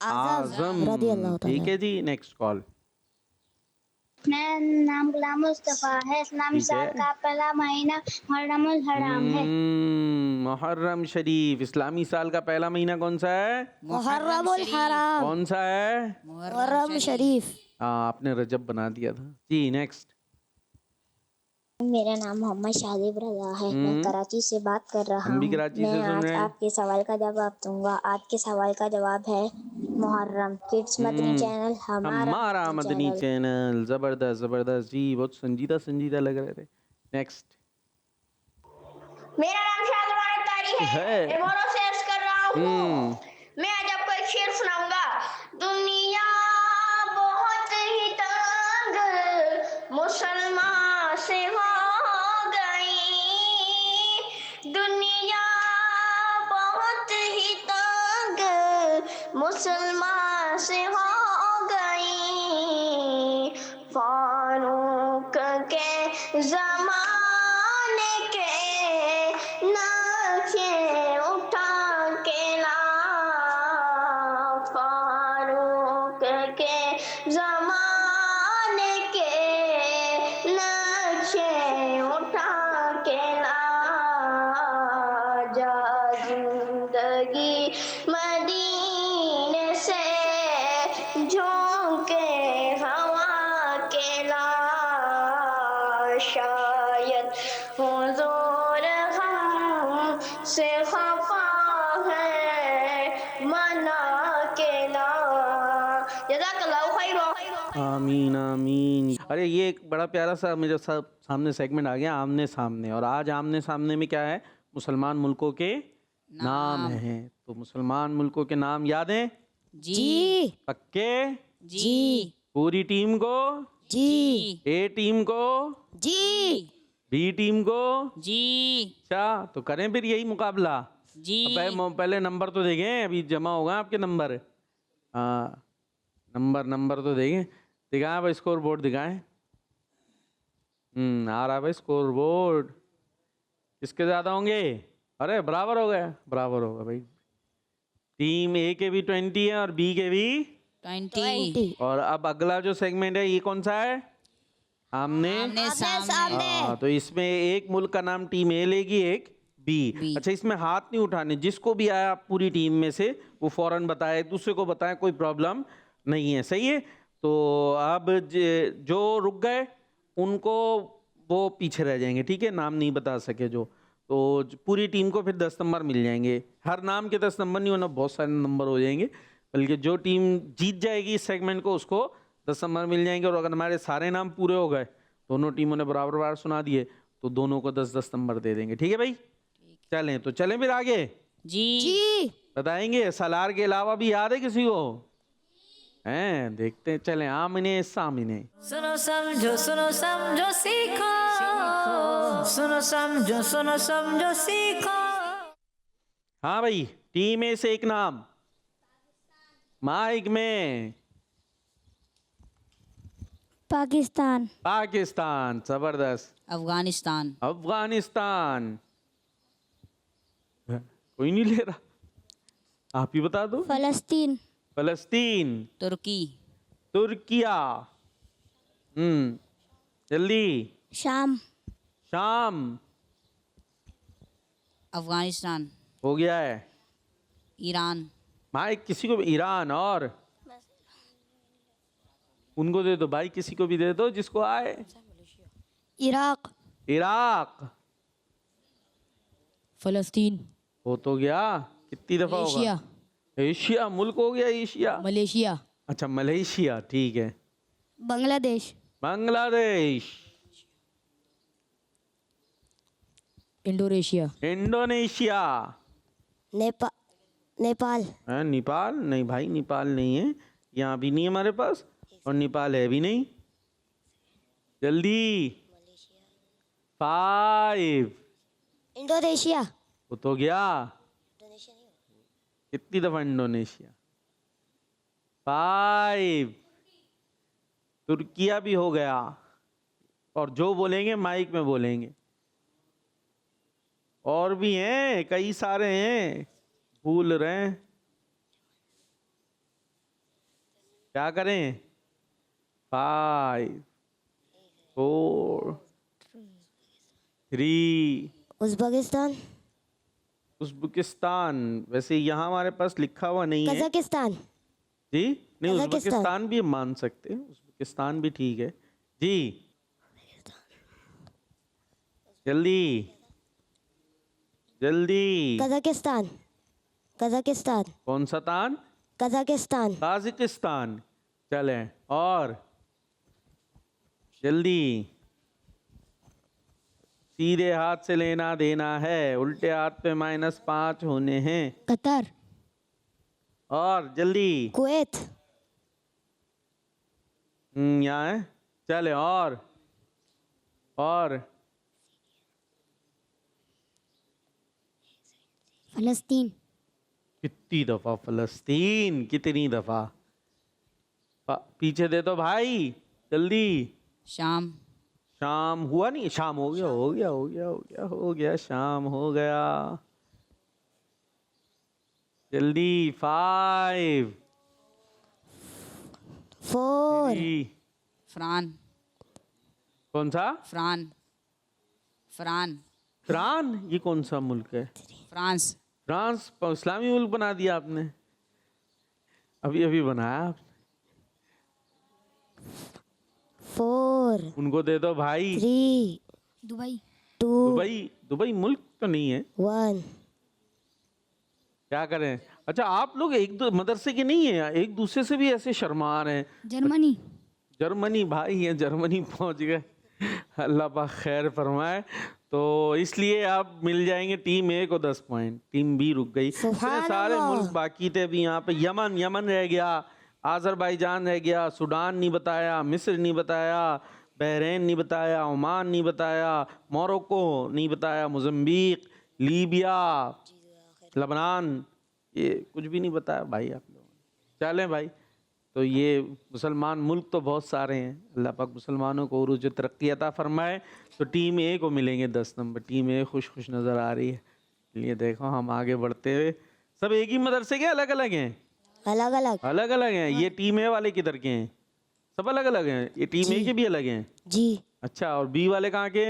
Speaker 2: आज़म। ठीक है जी। Next call.
Speaker 7: मेरा नाम गुलाम मुस्तफ़ा है। इस्लामी
Speaker 2: ठीक
Speaker 7: साल
Speaker 2: है।
Speaker 7: का पहला महीना मुहर्रमुल हराम है।
Speaker 2: मुहर्रम शरीफ। इस्लामी साल का पहला महीना कौन सा है?
Speaker 4: मुहर्रमुल हराम।
Speaker 2: कौन सा है?
Speaker 4: मुहर्रम शरीफ।
Speaker 2: हाँ, आपने रजब बना दिया था जी। नेक्स्ट।
Speaker 7: मेरा नाम मोहम्मद शाहिद रजा है। मैं कराची से बात कर रहा
Speaker 2: हम भी
Speaker 7: हूँ।
Speaker 2: कराची
Speaker 7: मैं
Speaker 2: से सुन
Speaker 7: आज
Speaker 2: रहे हैं।
Speaker 7: आपके सवाल का जवाब दूंगा। आज के सवाल का जवाब है मुहर्रम। किड्स मदनी चैनल
Speaker 2: हमारा मदनी
Speaker 7: चैनल।
Speaker 2: चैनल। जबरदस्त जबरदस्त जी, बहुत संजीदा संजीदा लग रहे थे। नेक्स्ट
Speaker 7: मेरा नाम शाहजमान तारी
Speaker 2: है।
Speaker 7: मैं मोरो से अर्ज कर रहा हूँ।
Speaker 2: हम्म
Speaker 7: मैं आज आपको एक शेर सुनाऊंगा। दुनिया बहुत ही तंग मुसलमान से हो गई। दुनिया बहुत ही तंग मुसलमान से हो गई। फारूक के जमाने के नक्शे उठा के ला। फारूक के जमाने के नक्शे उठा के ला। जा जिंदगी मदीने से झोंके हवा के ला। शायद हुजूर हम से खफा है मना के ला। जज़ाकल्लाहु खैर।
Speaker 2: आमीन आमीन। अरे ये एक बड़ा प्यारा सा मेरे सामने सेगमेंट आ गया, आमने सामने। और आज आमने सामने में क्या है? मुसलमान मुल्कों के नाम हैं। तो मुसलमान मुल्कों के नाम याद हैं?
Speaker 3: जी
Speaker 2: पक्के?
Speaker 3: जी
Speaker 2: पूरी टीम को?
Speaker 3: जी
Speaker 2: ए टीम को?
Speaker 3: जी
Speaker 2: बी टीम को?
Speaker 5: जी
Speaker 2: अच्छा, तो करें फिर यही मुकाबला।
Speaker 5: जी
Speaker 2: पहले नंबर तो देखें, अभी जमा होगा आपके नंबर। हाँ, नंबर तो देखें। दिखाएं भाई, स्कोर बोर्ड दिखाएं। आ रहा है भाई स्कोर बोर्ड। किसके ज़्यादा होंगे? अरे बराबर हो गया, बराबर होगा भाई। टीम ए के भी 20 है और बी के भी
Speaker 5: 20
Speaker 2: और अब अगला जो सेगमेंट है ये कौन सा है? आमने
Speaker 5: सामने
Speaker 2: हाँ, तो इसमें एक मुल्क का नाम टीम ए लेगी, एक बी। अच्छा, इसमें हाथ नहीं उठाने, जिसको भी आया पूरी टीम में से वो फौरन बताए, एक दूसरे को बताए, कोई प्रॉब्लम नहीं है। सही है। तो अब जो रुक गए उनको वो पीछे रह जाएंगे, ठीक है, नाम नहीं बता सके जो। तो पूरी टीम को फिर 10 नंबर मिल जाएंगे। हर नाम के 10 नंबर नहीं होना, बहुत सारे नंबर हो जाएंगे। बल्कि जो टीम जीत जाएगी इस सेगमेंट को उसको 10 नंबर मिल जाएंगे। और अगर हमारे सारे नाम पूरे हो गए, दोनों टीमों ने बराबर बराबर सुना दिए, तो दोनों को 10-10 नंबर दे देंगे। ठीक है भाई? चलें तो चलें फिर आगे।
Speaker 5: जी
Speaker 2: बताएंगे सलार के अलावा भी याद है किसी को? हैं, देखते हैं। चलें आमने सामने।
Speaker 1: सुनो समझो सीखो। सुनो समझो सीखो।
Speaker 2: हाँ भाई, टीम ए से एक नाम माइक में।
Speaker 4: पाकिस्तान।
Speaker 2: पाकिस्तान। जबरदस्त।
Speaker 5: अफगानिस्तान
Speaker 2: अफगानिस्तान। कोई नहीं ले रहा, आप ही बता दो।
Speaker 4: फलस्तीन।
Speaker 2: फलस्तीन।
Speaker 5: तुर्की
Speaker 2: तुर्किया। जल्दी।
Speaker 4: शाम।
Speaker 2: शाम।
Speaker 5: अफगानिस्तान
Speaker 2: हो गया है।
Speaker 5: ईरान
Speaker 2: माइक किसी को भी। ईरान। और उनको दे दो भाई, किसी को भी दे दो जिसको आए।
Speaker 4: इराक।
Speaker 2: इराक।
Speaker 3: फलस्तीन
Speaker 2: हो तो गया। कितनी दफा
Speaker 3: एशिया
Speaker 2: होगा? एशिया मुल्क हो गया एशिया।
Speaker 3: मलेशिया
Speaker 2: अच्छा, मलेशिया, ठीक है।
Speaker 4: बांग्लादेश।
Speaker 2: बांग्लादेश।
Speaker 3: Indonesia
Speaker 2: Indonesia.
Speaker 4: नेपाल।
Speaker 2: नेपाल नहीं भाई, नेपाल नहीं है, यहाँ भी नहीं है हमारे पास, और नेपाल है भी नहीं। जल्दी। 5।
Speaker 4: इंडोनेशिया।
Speaker 2: वो तो गया। कितनी दफा इंडोनेशिया? 5। तुर्किया भी हो गया। और जो बोलेंगे माइक में बोलेंगे। और भी हैं, कई सारे हैं, भूल रहे हैं। क्या करें? 5। 4 3
Speaker 4: उज़्बेकिस्तान,
Speaker 2: उज़्बेकिस्तान। वैसे यहाँ हमारे पास लिखा हुआ नहीं है
Speaker 4: कज़ाकिस्तान,
Speaker 2: जी। नहीं,
Speaker 4: कज़ाकिस्तान।
Speaker 2: उज़्बेकिस्तान भी हम मान सकते हैं, उज़्बेकिस्तान भी ठीक है जी। जल्दी जल्दी।
Speaker 4: कज़ाकिस्तान, कज़ाकिस्तान,
Speaker 2: कौन सा तान?
Speaker 4: Kazakhstan,
Speaker 2: Tajikistan. चलें और जल्दी। सीधे हाथ से लेना देना है, उल्टे हाथ पे -5 होने हैं।
Speaker 4: कतर,
Speaker 2: और जल्दी।
Speaker 4: कुवैत,
Speaker 2: यहाँ है। चले और
Speaker 4: फ़लस्तीन,
Speaker 2: कितनी दफा फलस्तीन, कितनी दफा। पीछे दे दो भाई, जल्दी।
Speaker 5: शाम,
Speaker 2: शाम हुआ नहीं, शाम हो गया हो गया हो गया हो गया हो गया, शाम हो गया। जल्दी। 5
Speaker 4: फोर,
Speaker 2: 3
Speaker 5: फरान,
Speaker 2: कौन सा?
Speaker 5: फरान, फरान,
Speaker 2: ईरान? ये कौन सा मुल्क है?
Speaker 5: फ्रांस,
Speaker 2: फ्रांस इस्लामी मुल्क बना दिया आपने, अभी अभी बनाया आपने।
Speaker 4: 4,
Speaker 2: उनको दे दो भाई।
Speaker 4: 3,
Speaker 3: दुबई,
Speaker 4: 2,
Speaker 2: दुबई मुल्क तो नहीं है,
Speaker 4: 1।
Speaker 2: क्या करें। अच्छा, आप लोग एक दो मदरसे के नहीं है, एक दूसरे से भी ऐसे शर्मा रहे हैं।
Speaker 3: जर्मनी,
Speaker 2: जर्मनी भाई है, जर्मनी पहुंच गए। अल्लाह पाक खैर फरमाए। तो इसलिए आप मिल जाएंगे टीम ए को 10 पॉइंट, टीम बी रुक गई। इतने सारे मुल्क बाकी थे अभी यहाँ पे। यमन रह गया, आज़रबाईजान रह गया, सूडान नहीं बताया, मिस्र नहीं बताया, बहरीन नहीं बताया, ओमान नहीं बताया, मोरक्को नहीं बताया, मोज़म्बिक, लीबिया, लबनान, ये कुछ भी नहीं बताया भाई आप लोगों ने। चलें भाई, तो ये मुसलमान मुल्क तो बहुत सारे हैं। अल्लाह पाक मुसलमानों को उरूज तरक्की अता फरमाए। तो टीम ए को मिलेंगे 10 नंबर। टीम ए खुश नज़र आ रही है। ये देखो हम आगे बढ़ते हुए, सब एक ही मदरसे के अलग अलग हैं?
Speaker 4: अलग अलग
Speaker 2: अलग अलग हैं। ये टीम ए वाले किधर के हैं? सब अलग अलग हैं। ये टीम ए के भी अलग हैं?
Speaker 4: जी।
Speaker 2: अच्छा, और बी वाले कहाँ के?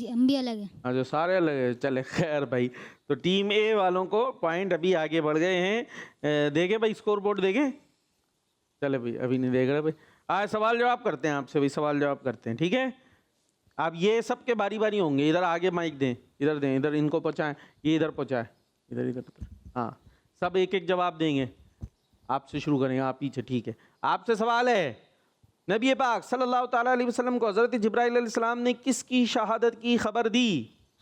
Speaker 3: हम भी अलग हैं।
Speaker 2: अच्छा, सारे अलग है। चले खैर भाई, तो टीम ए वालों को पॉइंट अभी आगे बढ़ गए हैं। देखे भाई स्कोर बोर्ड देखें? चले भाई, अभी नहीं देख रहे भाई। आज सवाल जवाब करते हैं आपसे भाई, सवाल जवाब करते हैं, ठीक है। आप ये सब के बारी बारी होंगे। इधर आगे माइक दें, इधर दें, इधर इनको पहुँचाएं, ये इधर पहुँचाएं, इधर इधर इधर। हाँ, सब एक एक जवाब देंगे। आपसे शुरू करेंगे, आप पीछे, ठीक है। आपसे सवाल है, नबी पाक सल्लल्लाहु ताला अलैहि वसल्लम को हज़रत जिब्राइल अलैहिस्सलाम ने किसकी शहादत की खबर दी?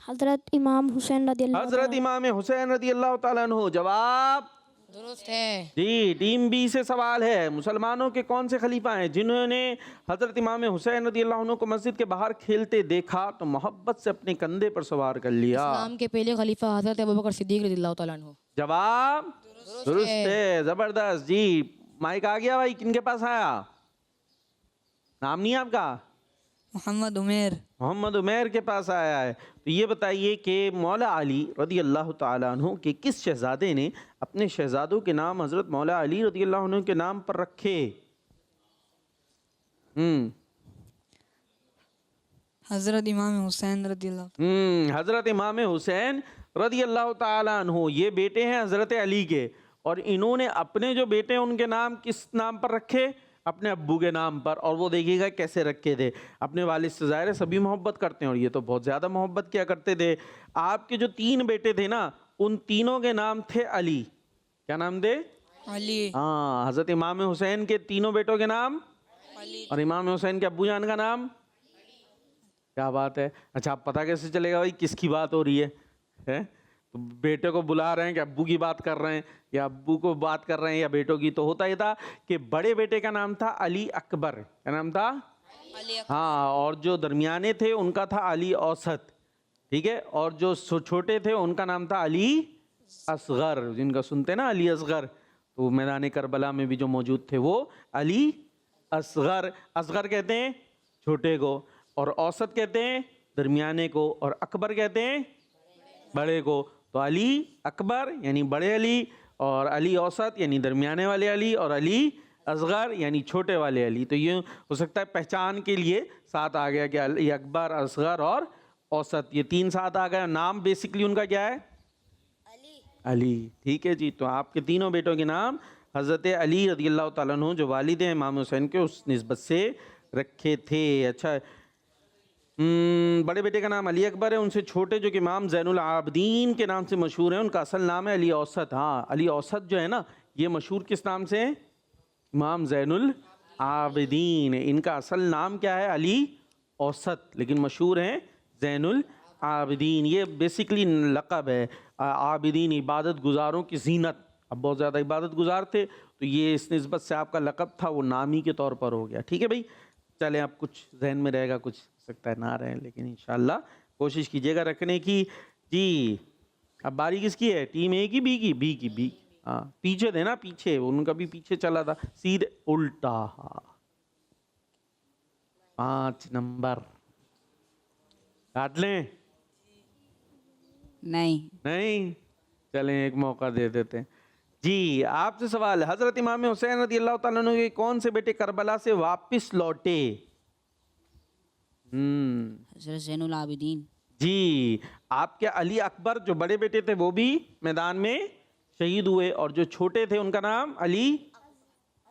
Speaker 7: हज़रत इमाम हुसैन रज़ियल्लाहु
Speaker 2: हज़रत इमाम हुसैन रज़ियल्लाहु ताला अन्हु। जवाब
Speaker 3: दुरुस्त है।
Speaker 2: जी। टीम बी से सवाल है, मुसलमानों के कौन से खलीफा हैं जिन्होंने हज़रत इमाम हुसैन रज़ियल्लाहु अन्हु को मस्जिद के बाहर खेलते देखा तो मोहब्बत से अपने कंधे पर सवार कर लिया?
Speaker 3: इस्लाम के पहले खलीफा हज़रत अबू बकर सिद्दीक रज़ियल्लाहु ताला अन्हु।
Speaker 2: जवाब दुरुस्त है, जबरदस्त जी। माइक आ गया भाई, किनके पास आया? नाम नहीं आपका?
Speaker 5: मोहम्मद उमेर,
Speaker 2: मोहम्मद उमेर के पास आया है। तो ये बताइए कि मौला अली रज़ियल्लाहु ताला अन्हु के किस शहजादे ने अपने शहजादों के नाम हज़रत मौला अली रज़ियल्लाहु अन्हु के नाम पर रखे?
Speaker 5: हज़रत इमाम हुसैन रज़ियल्लाहु,
Speaker 2: हज़रत इमाम हुसैन रज़ियल्लाहु ताला अन्हु, ये बेटे हैं हज़रत अली के। और इन्होंने अपने जो बेटे हैं उनके नाम किस नाम पर रखे? अपने अब्बू के नाम पर। और वो देखिएगा कैसे रखे थे। अपने वालिद से ज़ाहिर है सभी मोहब्बत करते हैं, और ये तो बहुत ज़्यादा मोहब्बत किया करते थे। आपके जो 3 बेटे थे ना, उन तीनों के नाम थे अली। क्या नाम थे?
Speaker 5: अली,
Speaker 2: हाँ, हज़रत इमाम हुसैन के तीनों बेटों के नाम
Speaker 5: अली,
Speaker 2: और इमाम हुसैन के अब्बू जान का नाम। क्या बात है। अच्छा, आप पता कैसे चलेगा भाई किसकी बात हो रही है? तो बेटे को बुला रहे हैं कि अब्बू की बात कर रहे हैं, या अब्बू को बात कर रहे हैं, या बेटों की। तो होता ही था कि बड़े बेटे का नाम था अली अकबर। क्या नाम था?
Speaker 5: अली,
Speaker 2: हाँ, और जो दरमियाने थे उनका था अली औसत, ठीक है। और जो छोटे थे उनका नाम था अली असगर, जिनका सुनते ना अली असगर, तो मैदान करबला में भी जो मौजूद थे वो अली असगर। असगर कहते हैं छोटे को, और औसत कहते हैं दरमियाने को, और अकबर कहते हैं बड़े को। तो अली अकबर यानी बड़े अली, और अली औसत यानी दरमियाने वाले अली, और अली असगर यानी छोटे वाले अली। तो ये हो सकता है पहचान के लिए साथ आ गया कि अली अकबर, असगर और औसत, ये तीन साथ आ गए। नाम बेसिकली उनका क्या है? अली। ठीक है जी। तो आपके तीनों बेटों के नाम हज़रत अली रज़ी अल्लाह तआला अन्हु जो वालिद हैं इमाम हुसैन के, उस निस्बत से रखे थे। अच्छा, बड़े बेटे का नाम अली अकबर है, उनसे छोटे जो कि इमाम ज़ैनुल आबिदीन के नाम से मशहूर हैं, उनका असल नाम है अली औसत। हाँ, अली औसत जो है ना, ये मशहूर किस नाम से है? इमाम ज़ैनुल आबिदीन। इनका असल नाम क्या है? अली औसत, लेकिन मशहूर हैं ज़ैनुल आबिदीन। ये बेसिकली लक़ब है। आबिदीन इबादत गुजारों की ज़ीनत। अब बहुत ज़्यादा इबादत गुजार थे, तो ये इस निस्बत से आपका लक़ब था वो नामी के तौर पर हो गया। ठीक है भाई, चलें, अब कुछ जहन में रहेगा, कुछ सकता है ना रहे, लेकिन इंशाल्लाह कोशिश कीजिएगा रखने की। जी, अब बारी किसकी है? टीम ए की, बी की? बी की। बी, हाँ, पीछे थे ना, पीछे उनका भी पीछे चला था, सीधे उल्टा। हाँ, 5 नंबर काट लें? नहीं, चलें एक मौका दे देते हैं। जी, आपसे सवाल है, हजरत इमाम हुसैन रज़ी अल्लाह तआला अन्हु के कौन से बेटे करबला से वापस लौटे?
Speaker 5: हज़रत ज़ैनुल आबिदीन।
Speaker 2: जी, आपके अली अकबर जो बड़े बेटे थे वो भी मैदान में शहीद हुए, और जो छोटे थे उनका नाम अली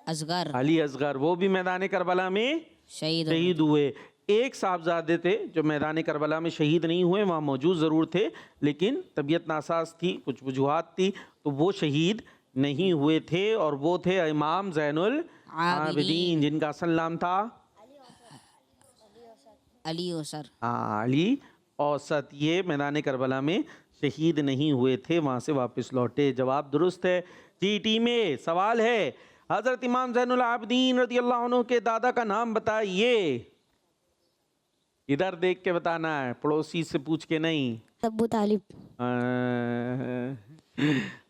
Speaker 5: असगर।
Speaker 2: अली असगर, वो भी मैदान करबला में
Speaker 5: शहीद
Speaker 2: हुए। एक साहबजादे थे जो मैदान करबला में शहीद नहीं हुए, वहाँ मौजूद ज़रूर थे, लेकिन तबीयत नासाज थी, कुछ वजूहात थी, तो वो शहीद नहीं हुए थे, और वो थे इमाम ज़ैनुल आबिदीन, जिनका असल नाम था
Speaker 5: अली औसर।
Speaker 2: हाँ, अली औसत। ये मैदान करबला में शहीद नहीं हुए थे, वहाँ से वापस लौटे। जवाब दुरुस्त है जी। टीम ए, सवाल है, हज़रत इमाम ज़ैनुल आबिदीन रज़ी अल्लाह अन्हु के दादा का नाम बताइए। इधर देख के बताना है, पड़ोसी से पूछ के नहीं।
Speaker 4: अबू तालिब।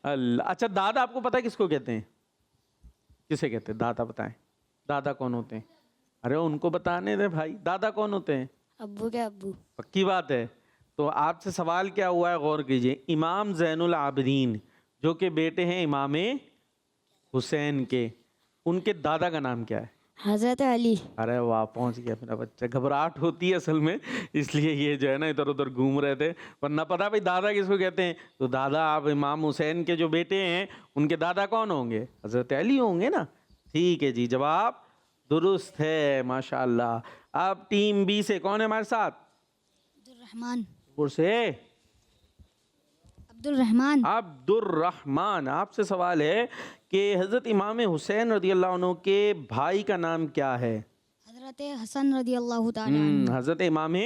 Speaker 2: अल्लाह। अच्छा, दादा आपको पता है किसको कहते हैं? किसे कहते हैं? दादा बताएं, दादा कौन होते हैं? अरे उनको बताने दे भाई, दादा कौन होते हैं?
Speaker 4: अब्बू के अब्बू।
Speaker 2: पक्की बात है। तो आपसे सवाल क्या हुआ है, गौर कीजिए। इमाम ज़ैनुल आबिदीन जो कि बेटे हैं इमाम हुसैन के, उनके दादा का नाम क्या है?
Speaker 4: हज़रत अली।
Speaker 2: अरे वाह, पहुंच गया मेरा बच्चा। घबराहट होती है असल में, इसलिए ये जो है ना इधर उधर घूम रहे थे, वरना पता भाई दादा किसको कहते हैं। तो दादा, आप इमाम हुसैन के जो बेटे हैं उनके दादा कौन होंगे? हज़रत अली होंगे ना। ठीक है जी, जवाब दुरुस्त है, माशाअल्लाह। अब टीम बी से कौन है हमारे साथ? अब्दुर्रहमान। आपसे सवाल है कि हज़रत इमाम हुसैन रज़ी अल्लाह अन्हु के भाई का नाम क्या है?
Speaker 8: हज़रत हसन रज़ी अल्लाह ताला अन्हु।
Speaker 2: हज़रत इमाम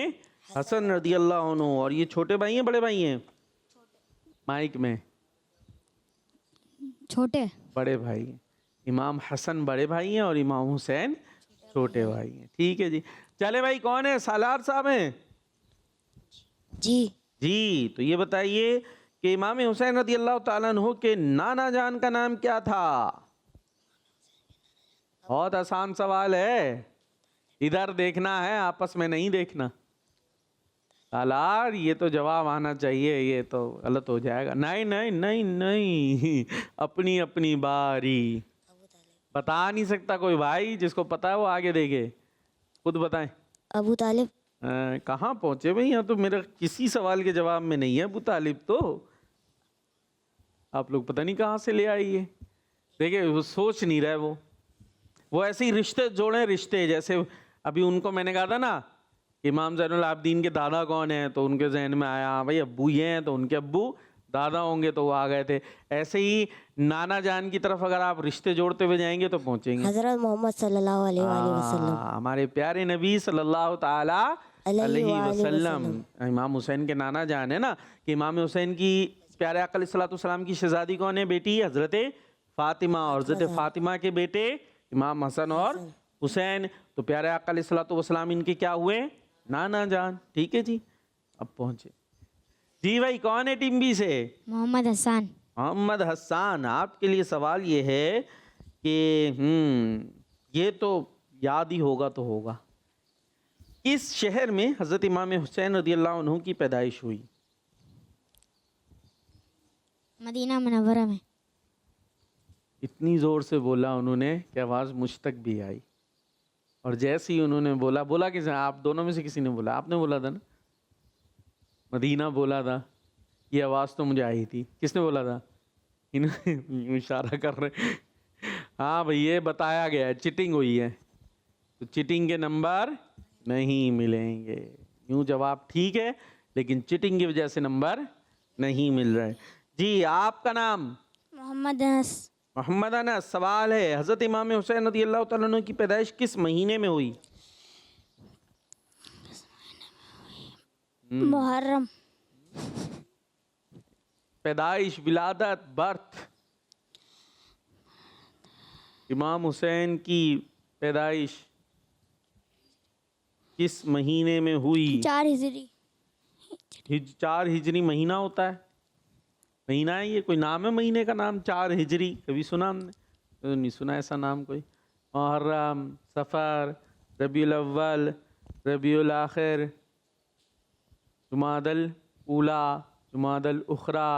Speaker 2: हसन रज़ी अल्लाह अन्हु। और ये छोटे भाई हैं बड़े भाई हैं? माइक में।
Speaker 8: छोटे।
Speaker 2: बड़े भाई हैं। इमाम हसन बड़े भाई हैं और इमाम हुसैन छोटे भाई हैं। ठीक है जी। चले भाई, कौन है? सालार साहब हैं
Speaker 4: जी।
Speaker 2: जी। तो ये बताइए कि इमाम हुसैन रज़ी अल्लाह ताला अन्हु के नाना जान का नाम क्या था? बहुत आसान सवाल है, इधर देखना है, आपस में नहीं देखना। सालार, ये तो जवाब आना चाहिए, ये तो गलत हो जाएगा। नहीं नहीं नहीं नहीं, अपनी अपनी बारी। बता नहीं सकता कोई भाई, जिसको पता है वो आगे देखे, खुद बताएं।
Speaker 4: अबू तालिब।
Speaker 2: कहाँ पहुंचे भाई, यहाँ तो मेरा किसी सवाल के जवाब में नहीं है अबू तालिब। तो आप लोग पता नहीं कहाँ से ले आई है। देखिए, वो सोच नहीं रहे, वो ऐसे ही रिश्ते जोड़े, रिश्ते जैसे अभी उनको मैंने कहा था ना, इमाम ज़ैनुल आबिदीन के दादा कौन है, तो उनके जहन में आया हाँ भाई अब्बू ये हैं, तो उनके अब्बू दादा होंगे, तो वो आ गए थे। ऐसे ही नाना जान की तरफ अगर आप रिश्ते जोड़ते हुए जाएंगे तो पहुंचेंगे
Speaker 4: हज़रत मोहम्मद सल्लल्लाहु अलैहि वसल्लम।
Speaker 2: हमारे प्यारे नबी सल्लल्लाहु ताला अलैहि वसल्लम। इमाम हुसैन के नाना जान है ना, कि इमाम हुसैन की प्यारे आका अलैहिस्सलाम की शहजादी कौन है? बेटी हज़रत फ़ातिमा, और हज़रत फ़ातिमा के बेटे इमाम हसन और हुसैन। तो प्यारे आका अलैहिस्सलाम इनके क्या हुए? नाना जान। ठीक है जी, अब पहुंचे जी। भाई कौन है टीम बी से?
Speaker 8: मोहम्मद हसन।
Speaker 2: मोहम्मद हसन। आपके लिए सवाल ये है कि ये तो याद ही होगा तो होगा, किस शहर में हज़रत इमाम हुसैन रज़ी अल्लाह अन्हु की पैदाइश हुई?
Speaker 8: मदीना मुनव्वरा में।
Speaker 2: इतनी ज़ोर से बोला उन्होंने कि आवाज़ मुझ तक भी आई। और जैसे ही उन्होंने बोला किसी, आप दोनों में से किसी ने बोला, आपने बोला था ना, मदीना बोला था, ये आवाज़ तो मुझे आई थी। किसने बोला था? इन्होंने इशारा कर रहे। हाँ भाई, ये बताया गया है, चिटिंग हुई है, तो चिटिंग के नंबर नहीं मिलेंगे। यूँ जवाब ठीक है, लेकिन चिटिंग की वजह से नंबर नहीं मिल रहे। जी, आपका नाम?
Speaker 8: मोहम्मद अनस।
Speaker 2: मोहम्मद अनस। सवाल है, हज़रत इमाम हुसैन रज़ियल्लाहु तआला अन्हु की पैदाइश किस महीने में हुई?
Speaker 8: मुहर्रम।
Speaker 2: पैदाइश, विलादत, बर्थ। इमाम हुसैन की पैदाइश किस महीने में हुई?
Speaker 8: 4 हिजरी।
Speaker 2: 4 हिजरी महीना होता है? महीना है ये? कोई नाम है महीने का नाम 4 हिजरी? कभी सुना हमने? तो नहीं सुना ऐसा नाम कोई। मुहर्रम, सफ़र, रबीउल अव्वल, रबीउल आखिर, जुमादल ऊला, जुमादल उखरा,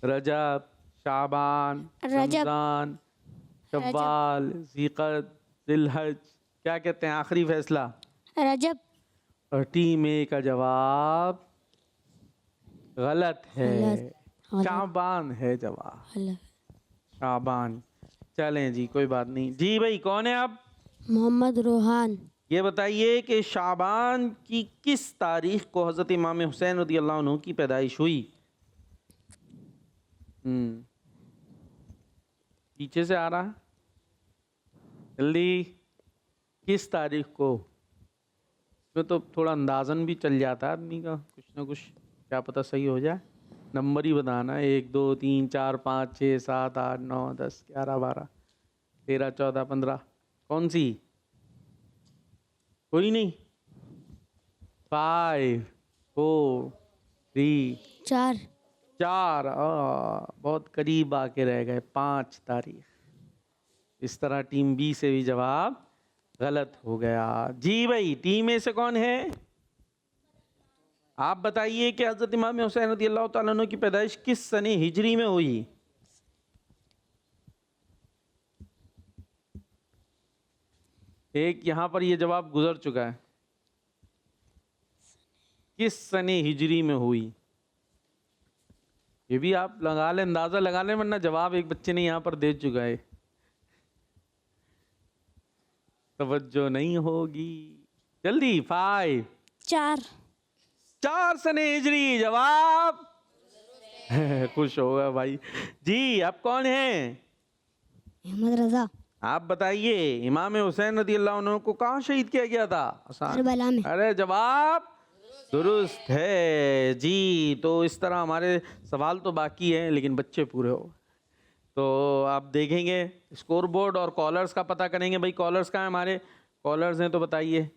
Speaker 2: रजब, शाबान, रमज़ान, शव्वाल, ज़ीक़द, ज़िलहज। क्या कहते हैं? आखिरी फैसला
Speaker 8: रजब।
Speaker 2: और टीम ए का जवाब गलत है, शाबान है जवाब, शाबान। चलें जी, कोई बात नहीं। जी भाई, कौन है आप?
Speaker 4: मोहम्मद रोहान।
Speaker 2: ये बताइए कि शाबान की किस तारीख को हज़रत इमाम हुसैन रज़ियल्लाहु अन्हु की पैदाइश हुई? पीछे से आ रहा है, जल्दी, किस तारीख को? इसमें तो थोड़ा अंदाज़न भी चल जाता है आदमी का, कुछ ना कुछ, क्या पता सही हो जाए। नंबर ही बताना, 1 2 3 4 5 6 7 8 9 10 11 12 13 14 15। कौन सी? कोई नहीं? 5 4 3 4। बहुत करीब आके रह गए, 5 तारीख। इस तरह टीम बी से भी जवाब गलत हो गया। जी भाई, टीम ए से कौन है? आप बताइए कि हज़रत इमाम हुसैन रज़ियल्लाहु तआला अन्हु की पैदाइश किस सने हिजरी में हुई? एक यहाँ पर ये जवाब गुजर चुका है, किस सने हिजरी में हुई? ये भी आप लगा लें, अंदाजा लगा लें, वरना जवाब एक बच्चे ने यहाँ पर दे चुका है। तवज्जो नहीं होगी, जल्दी। 5 4 सने हिजरी जवाब। खुश होगा भाई। जी, आप कौन हैं?
Speaker 8: मोहम्मद रजा।
Speaker 2: आप बताइए, इमाम हुसैन रज़ियल्लाहु अन्हु को कहाँ शहीद किया गया था?
Speaker 8: करबला में।
Speaker 2: अरे जवाब दुरुस्त है जी। तो इस तरह हमारे सवाल तो बाकी हैं, लेकिन बच्चे पूरे हो। तो आप देखेंगे स्कोर बोर्ड और कॉलर्स का पता करेंगे। भाई कॉलर्स कहाँ हैं? हमारे कॉलर्स हैं तो बताइए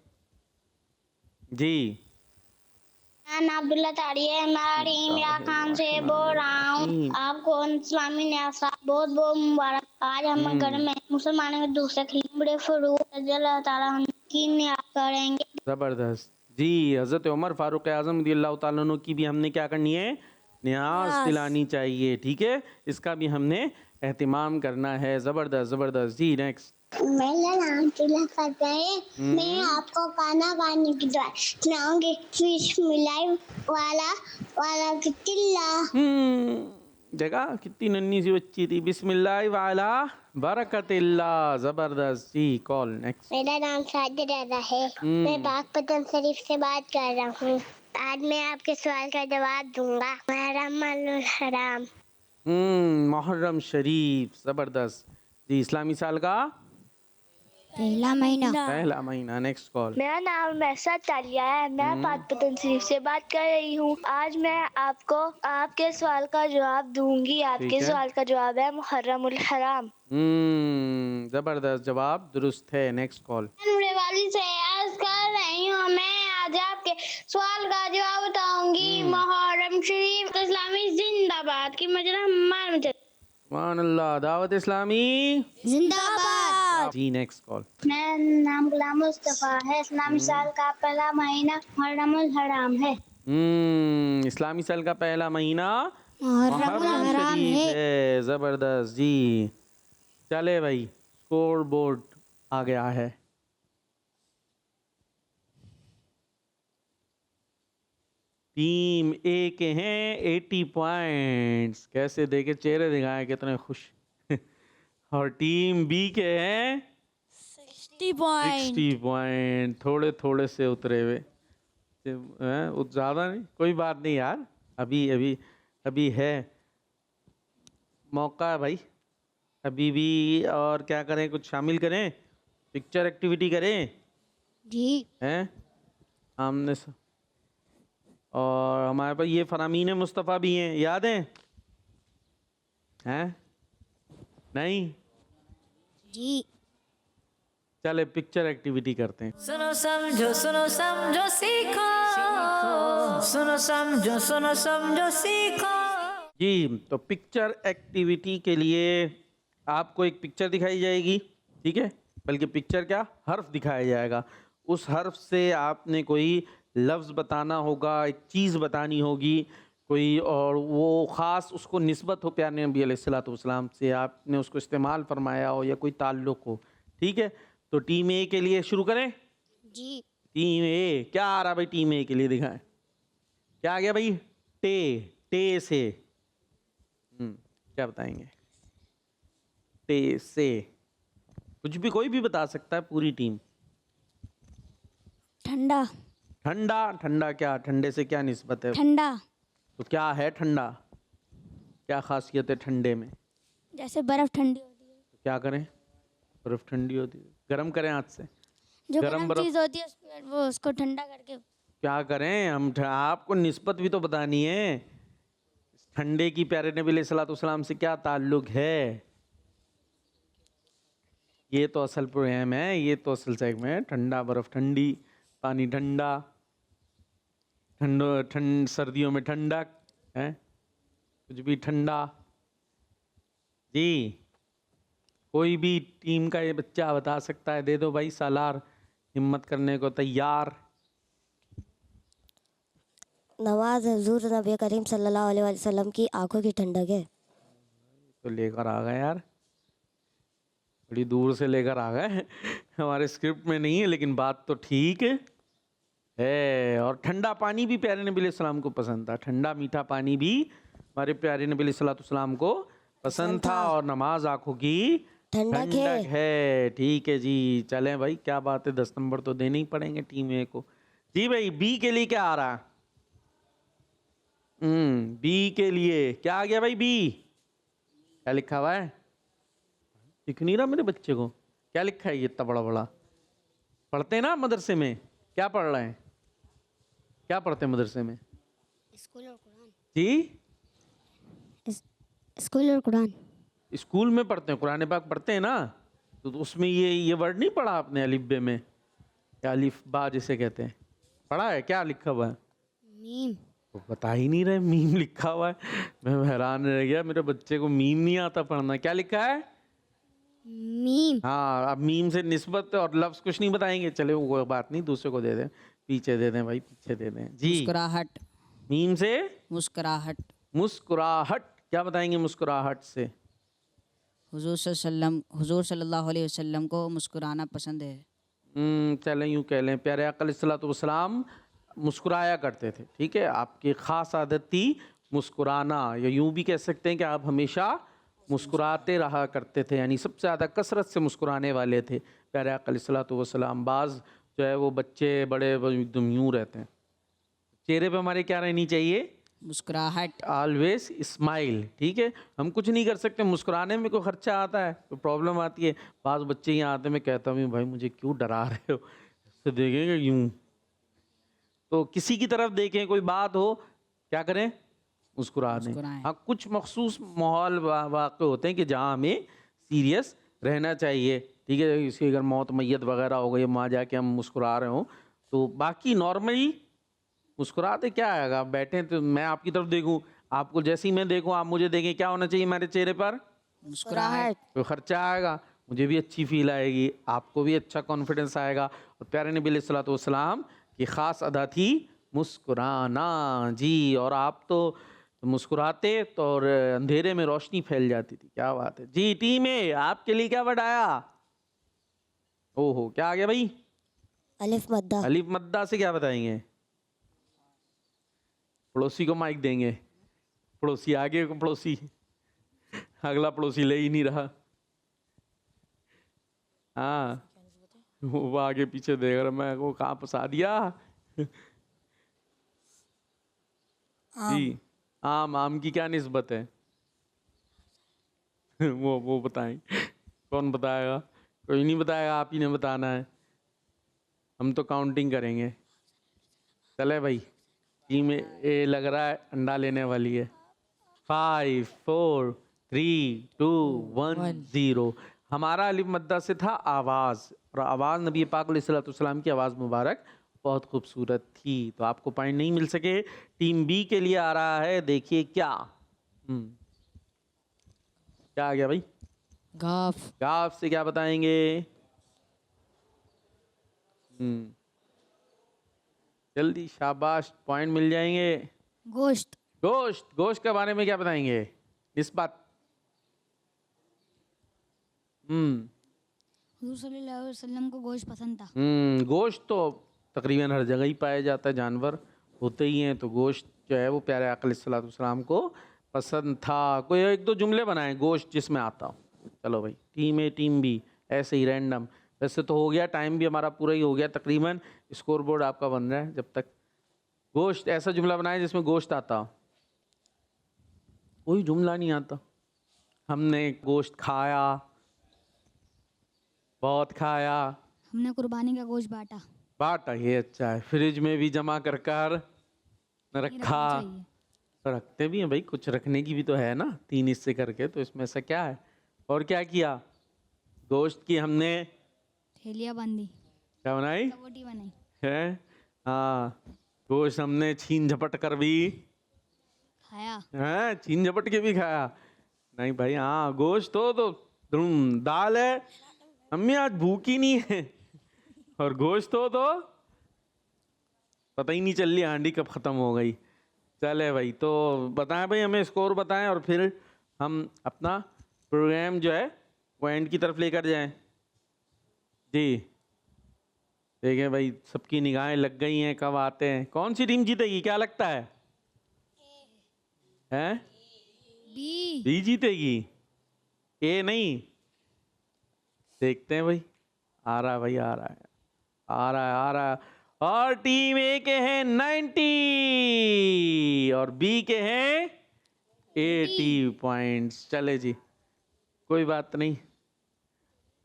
Speaker 2: जी।
Speaker 7: मैं अब्दुल्ला तारी है, मैं इमरा खान से बोल रहा हूँ। आपको इस्लामी न्यासा बहुत बहुत मुबारक। आज हम घर में मुसलमानों के दूसरे खलीफा बड़े फरूक रज़ियल्लाहु ताला अन्हु की न्यास करेंगे।
Speaker 2: ज़बरदस्त जी। हज़रत उमर फारूक आज़म रज़ियल्लाहु ताला अन्हु की भी हमने क्या करनी है? न्यास दिलानी चाहिए, ठीक है। इसका भी हमने एहतिमाम करना है। ज़बरदस्त ज़बरदस्त जी। नेक्स्ट।
Speaker 7: मेरा नाम तिला फतेह है। मैं आपको खाना खाने की दुआ सुनाऊंगी। बिस्मिल्लाह वाला वाला किल्ला।
Speaker 2: जगह कितनी नन्ही सी बच्ची थी। बिस्मिल्लाह वाला बरकतिल्लाह। ज़बरदस्त जी। Call next.
Speaker 7: मेरा नाम साजिद रज़ा है। मैं बागपतन शरीफ से बात कर रहा हूँ। आज मैं आपके सवाल का जवाब दूंगा। मुहर्रम हराम।
Speaker 2: मुहर्रम शरीफ। ज़बरदस्त जी। इस्लामी साल का
Speaker 8: पहला
Speaker 2: महीना। Next call.
Speaker 6: मेरा नाम महसा तालिया है। मैं बागपतन शरीफ से बात कर रही हूँ। आज मैं आपको आपके सवाल का जवाब दूंगी। आपके सवाल का जवाब है मुहर्रमुल हराम।
Speaker 2: जबरदस्त जवाब दुरुस्त है। Next call.
Speaker 7: वाली से अर्ज कर रही हूँ। मैं आज आपके सवाल का जवाब बताऊंगी। मुहर्रम शरीफ इस्लामी जिंदाबाद की मजरा
Speaker 2: सुभान अल्लाह। दावत इस्लामी
Speaker 8: जिंदाबाद।
Speaker 2: जी। Next call.
Speaker 7: मेरा नाम गुलाम मुस्तफ़ा है। इस्लामी साल का पहला महीना मुहर्रमुल हराम है।
Speaker 2: इस्लामी साल का पहला महीना
Speaker 8: मुहर्रम
Speaker 2: शरीफ है। जबरदस्त जी। चले भाई, स्कोर बोर्ड आ गया है। टीम ए के हैं 80 पॉइंट्स, कैसे देखे चेहरे दिखाए कितने खुश। और टीम बी के हैं
Speaker 3: 60 पॉइंट।
Speaker 2: 60 पॉइंट, थोड़े थोड़े से उतरे हुए, ज़्यादा नहीं, कोई बात नहीं यार, अभी अभी अभी है मौका है भाई, अभी भी। और क्या करें, कुछ शामिल करें, पिक्चर एक्टिविटी करें
Speaker 8: जी।
Speaker 2: हैं आमने से। और हमारे पास ये फरामीन मुस्तफ़ा भी हैं, याद हैं? हैं नहीं?
Speaker 8: जी।
Speaker 2: चले पिक्चर एक्टिविटी करते हैं।
Speaker 1: सुनो समझो सीखो, सुनो समझो सीखो।
Speaker 2: जी, तो पिक्चर एक्टिविटी के लिए आपको एक पिक्चर दिखाई जाएगी, ठीक है, बल्कि पिक्चर क्या, हर्फ दिखाया जाएगा। उस हर्फ से आपने कोई लफ्ज़ बताना होगा, एक चीज़ बतानी होगी कोई, और वो ख़ास उसको निस्बत हो प्यारे नबी अलैहिस्सलातु वस्सलाम से, आपने उसको इस्तेमाल फरमाया हो या कोई ताल्लुक़ हो, ठीक है। तो टीम ए के लिए शुरू करें।
Speaker 8: जी।
Speaker 2: टीम ए क्या आ रहा भाई, टीम ए के लिए दिखाएं, क्या आ गया भाई? टे से क्या बताएंगे? टे से कुछ भी, कोई भी बता सकता है, पूरी टीम।
Speaker 8: ठंडा।
Speaker 2: ठंडा, ठंडा क्या, ठंडे से क्या निस्बत है?
Speaker 8: ठंडा
Speaker 2: तो क्या है ठंडा, क्या खासियत है ठंडे में?
Speaker 8: जैसे बर्फ ठंडी होती है,
Speaker 2: तो क्या करें, बर्फ ठंडी होती है, गर्म करें हाथ से,
Speaker 8: जो
Speaker 2: गरम
Speaker 8: गर्म
Speaker 2: बर्फ।
Speaker 8: चीज होती है वो उसको ठंडा करके।
Speaker 2: क्या करें हम, आपको निस्बत भी तो बतानी है, ठंडे की प्यारे नबी अलैहिस्सलातु वस्सलाम से क्या ताल्लुक है। ये तो असल प्रोग्राम है, ये तो असल सेगमेंट है। ठंडा, बर्फ ठंडी, पानी ठंडा, ठंड सर्दियों में ठंडक है, कुछ भी ठंडा। जी, कोई भी टीम का ये बच्चा बता सकता है, दे दो भाई सालार, हिम्मत करने को तैयार।
Speaker 4: नमाज हुजूर नबी करीम सल्लल्लाहु अलैहि वसल्लम की आंखों की ठंडक है।
Speaker 2: तो लेकर आ गए यार, बड़ी दूर से लेकर आ गए। हमारे स्क्रिप्ट में नहीं है, लेकिन बात तो ठीक है। और ठंडा पानी भी प्यारे नबी अलैहिस्सलाम को पसंद था, ठंडा मीठा पानी भी हमारे प्यारे नबी अलैहिस्सलाम को पसंद था। और नमाज आंखों की ठंडक है। ठीक है जी, चलें भाई, क्या बात है, 10 नंबर तो देने ही पड़ेंगे टीम ए को। जी भाई, बी के लिए क्या आ रहा है? बी के लिए क्या आ गया भाई? बी क्या लिखा हुआ है? दिख नहीं रहा मेरे बच्चे को, क्या लिखा है ये इतना बड़ा बड़ा? पढ़ते हैं ना मदरसे में, क्या पढ़ रहे हैं, क्या पढ़ते हैं मदरसे में?
Speaker 8: स्कूल और कुरान।
Speaker 2: जी,
Speaker 8: स्कूल और कुरान।
Speaker 2: स्कूल में पढ़ते हैं, कुरान पाक पढ़ते हैं ना, तो उसमें ये वर्ड नहीं पढ़ा आपने अलिफ बे में, या अलिफ बा जिसे कहते हैं, पढ़ा है? क्या लिखा हुआ है?
Speaker 8: मीम।
Speaker 2: तो बता ही नहीं रहे, मीम लिखा हुआ है। मैं हैरान रह गया, मेरे बच्चे को मीम नहीं आता पढ़ना। क्या लिखा है?
Speaker 8: मीम।
Speaker 2: हाँ, अब मीम से निस्बत और लफ्ज कुछ नहीं बताएंगे, चले वो बात नहीं, दूसरे को दे दें, पीछे दे दें भाई, पीछे दे दें जी।
Speaker 5: मुस्कुराहट।
Speaker 2: मीम से
Speaker 5: मुस्कुराहट।
Speaker 2: मुस्कुराहट, क्या बताएंगे मुस्कुराहट से?
Speaker 5: हुजूर सल्लल्लाहु अलैहि वसल्लम को मुस्कुराना पसंद है।
Speaker 2: चलें यूँ कह लें, प्यारे आका अलैहिस्सलातु वस्सलाम मुस्कुराया करते थे, ठीक है, आपकी ख़ास आदत थी मुस्कुराना, या यूँ भी कह सकते हैं कि आप हमेशा मुस्कुराते रहा करते थे, यानी सबसे ज़्यादा कसरत से मुस्कुराने वाले थे प्यारे आका अलैहिस्सलातु वस्सलाम। बाज़ जो है वो बच्चे बड़े एकदम यूँ रहते हैं, चेहरे पे हमारे क्या रहनी चाहिए?
Speaker 5: मुस्कुराहट।
Speaker 2: ऑलवेज स्माइल, ठीक है। हम कुछ नहीं कर सकते, मुस्कुराने में कोई खर्चा आता है, कोई प्रॉब्लम आती है। बाज़ बच्चे यहाँ आते, मैं कहता हूँ भाई मुझे क्यों डरा रहे हो, तो देखेंगे यूँ, तो किसी की तरफ देखें, कोई बात हो, क्या करें? मुस्कुरा दें। हाँ, कुछ मखसूस माहौल वाक़े होते हैं कि जहाँ हमें सीरियस रहना चाहिए, ठीक है, इसकी अगर मौत मैयत वगैरह हो गई, वहाँ जाके हम मुस्कुरा रहे हों, तो बाकी नॉर्मली मुस्कुराते क्या आएगा? आप बैठे तो मैं आपकी तरफ देखूं, आपको जैसे ही मैं देखूं आप मुझे देखें, क्या होना चाहिए मेरे चेहरे पर?
Speaker 5: मुस्कुराहट।
Speaker 2: तो खर्चा आएगा, मुझे भी अच्छी फील आएगी, आपको भी अच्छा कॉन्फिडेंस आएगा। और प्यारे नबी अलैहिस्सलातु वस्सलाम की ख़ास अदा थी मुस्कुराना जी। और आप तो तो मुस्कुराते तो और अंधेरे में रोशनी फैल जाती थी। क्या बात है जी। टीम ए, आपके लिए क्या वर्ड आया? ओहो, क्या आ गया भाई?
Speaker 4: अलिफ मद्दा।
Speaker 2: अलिफ मद्दा से क्या बताएंगे? पड़ोसी को माइक देंगे। पड़ोसी आगे को पड़ोसी, अगला पड़ोसी ले ही नहीं रहा। हाँ, वो आगे पीछे देख रहा, मैं वो कहाँ फंसा दिया। जी, आम की क्या निस्बत है? वो बताएं। कौन बताएगा? कोई नहीं बताएगा, आप ही ने बताना है। हम तो काउंटिंग करेंगे। चले भाई, टीम ए लग रहा है अंडा लेने वाली है। 5 4 3 2 1 0। हमारा अलिफ मद्दा से था आवाज़, और आवाज़ नबी पाक अलैहिस्सलाम की आवाज़ मुबारक बहुत खूबसूरत थी। तो आपको पॉइंट नहीं मिल सके। टीम बी के लिए आ रहा है, देखिए क्या। क्या आ गया भाई?
Speaker 3: गाफ।
Speaker 2: गाफ से क्या बताएंगे? जल्दी, शाबाश, पॉइंट मिल जाएंगे।
Speaker 8: गोश्त।
Speaker 2: गोश्त। गोश्त के बारे में क्या बताएंगे? इस बात।
Speaker 8: हुजूर सल्लल्लाहु अलैहि वसल्लम को गोश्त पसंद था।
Speaker 2: गोश्त तो तकरीबन हर जगह ही पाया जाता है, जानवर होते ही हैं, तो गोश्त जो है वो प्यारे आका अलैहिस्सलाम को पसंद था। कोई एक दो जुमले बनाए गोश्त जिसमें आता हो। चलो भाई, टीम ए टीम बी, ऐसे ही रैंडम। वैसे तो हो गया, टाइम भी हमारा पूरा ही हो गया तकरीबन। स्कोर बोर्ड आपका बन रहा है जब तक। गोश्त, ऐसा जुमला बनाए जिसमें गोश्त आता हो। कोई जुमला नहीं आता। हमने गोश्त खाया, बहुत खाया।
Speaker 8: हमने कुर्बानी का गोश्त बांटा।
Speaker 2: बाटा, ये अच्छा है। फ्रिज में भी जमा कर कर रखा। रखते भी हैं भाई, कुछ रखने की भी तो है ना, 3 हिस्से करके, तो इसमें ऐसा क्या है। और क्या किया? गोश्त की हमने
Speaker 8: थैलियाँ बांधी।
Speaker 2: क्या बनाई?
Speaker 8: कबोटी बनाई
Speaker 2: है। हाँ, गोश्त हमने छीन झपट कर भी
Speaker 8: खाया।
Speaker 2: है, छीन झपट के भी खाया। नहीं भाई, हाँ गोश्त तो दाल है, अम्मी आज भूखी नहीं है, और गोश्त हो तो पता ही नहीं चल रही हांडी कब खत्म हो गई। चले भाई, तो बताएं भाई, हमें स्कोर बताएं, और फिर हम अपना प्रोग्राम जो है वो एंड की तरफ लेकर जाएं। जी, देखें भाई, सबकी निगाहें लग गई हैं, कब आते हैं, कौन सी टीम जीतेगी, क्या लगता है? हैं? बी जीतेगी, ए नहीं। देखते हैं भाई, आ रहा है भाई, आ रहा है, आ रहा है, आ रहा है। और टीम ए के हैं 90 और बी के हैं 80 पॉइंट्स। चले जी, कोई बात नहीं।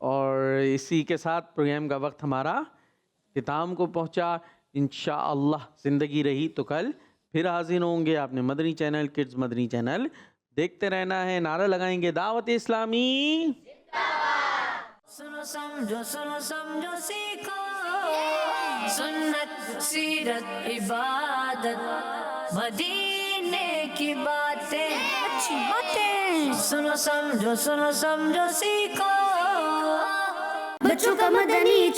Speaker 2: और इसी के साथ प्रोग्राम का वक्त हमारा इख्तिताम को पहुंचा। इंशाअल्लाह ज़िंदगी रही तो कल फिर हाजिर होंगे। आपने Madani channel, kids Madani channel देखते रहना है। नारा लगाएंगे, दावत इस्लामी।
Speaker 1: सुनो समझो सीखो, सुन्नत सीरत इबादत मदीने की बातें, अच्छी बातें। सुनो समझो सीखो,
Speaker 7: बच्चों का मदनी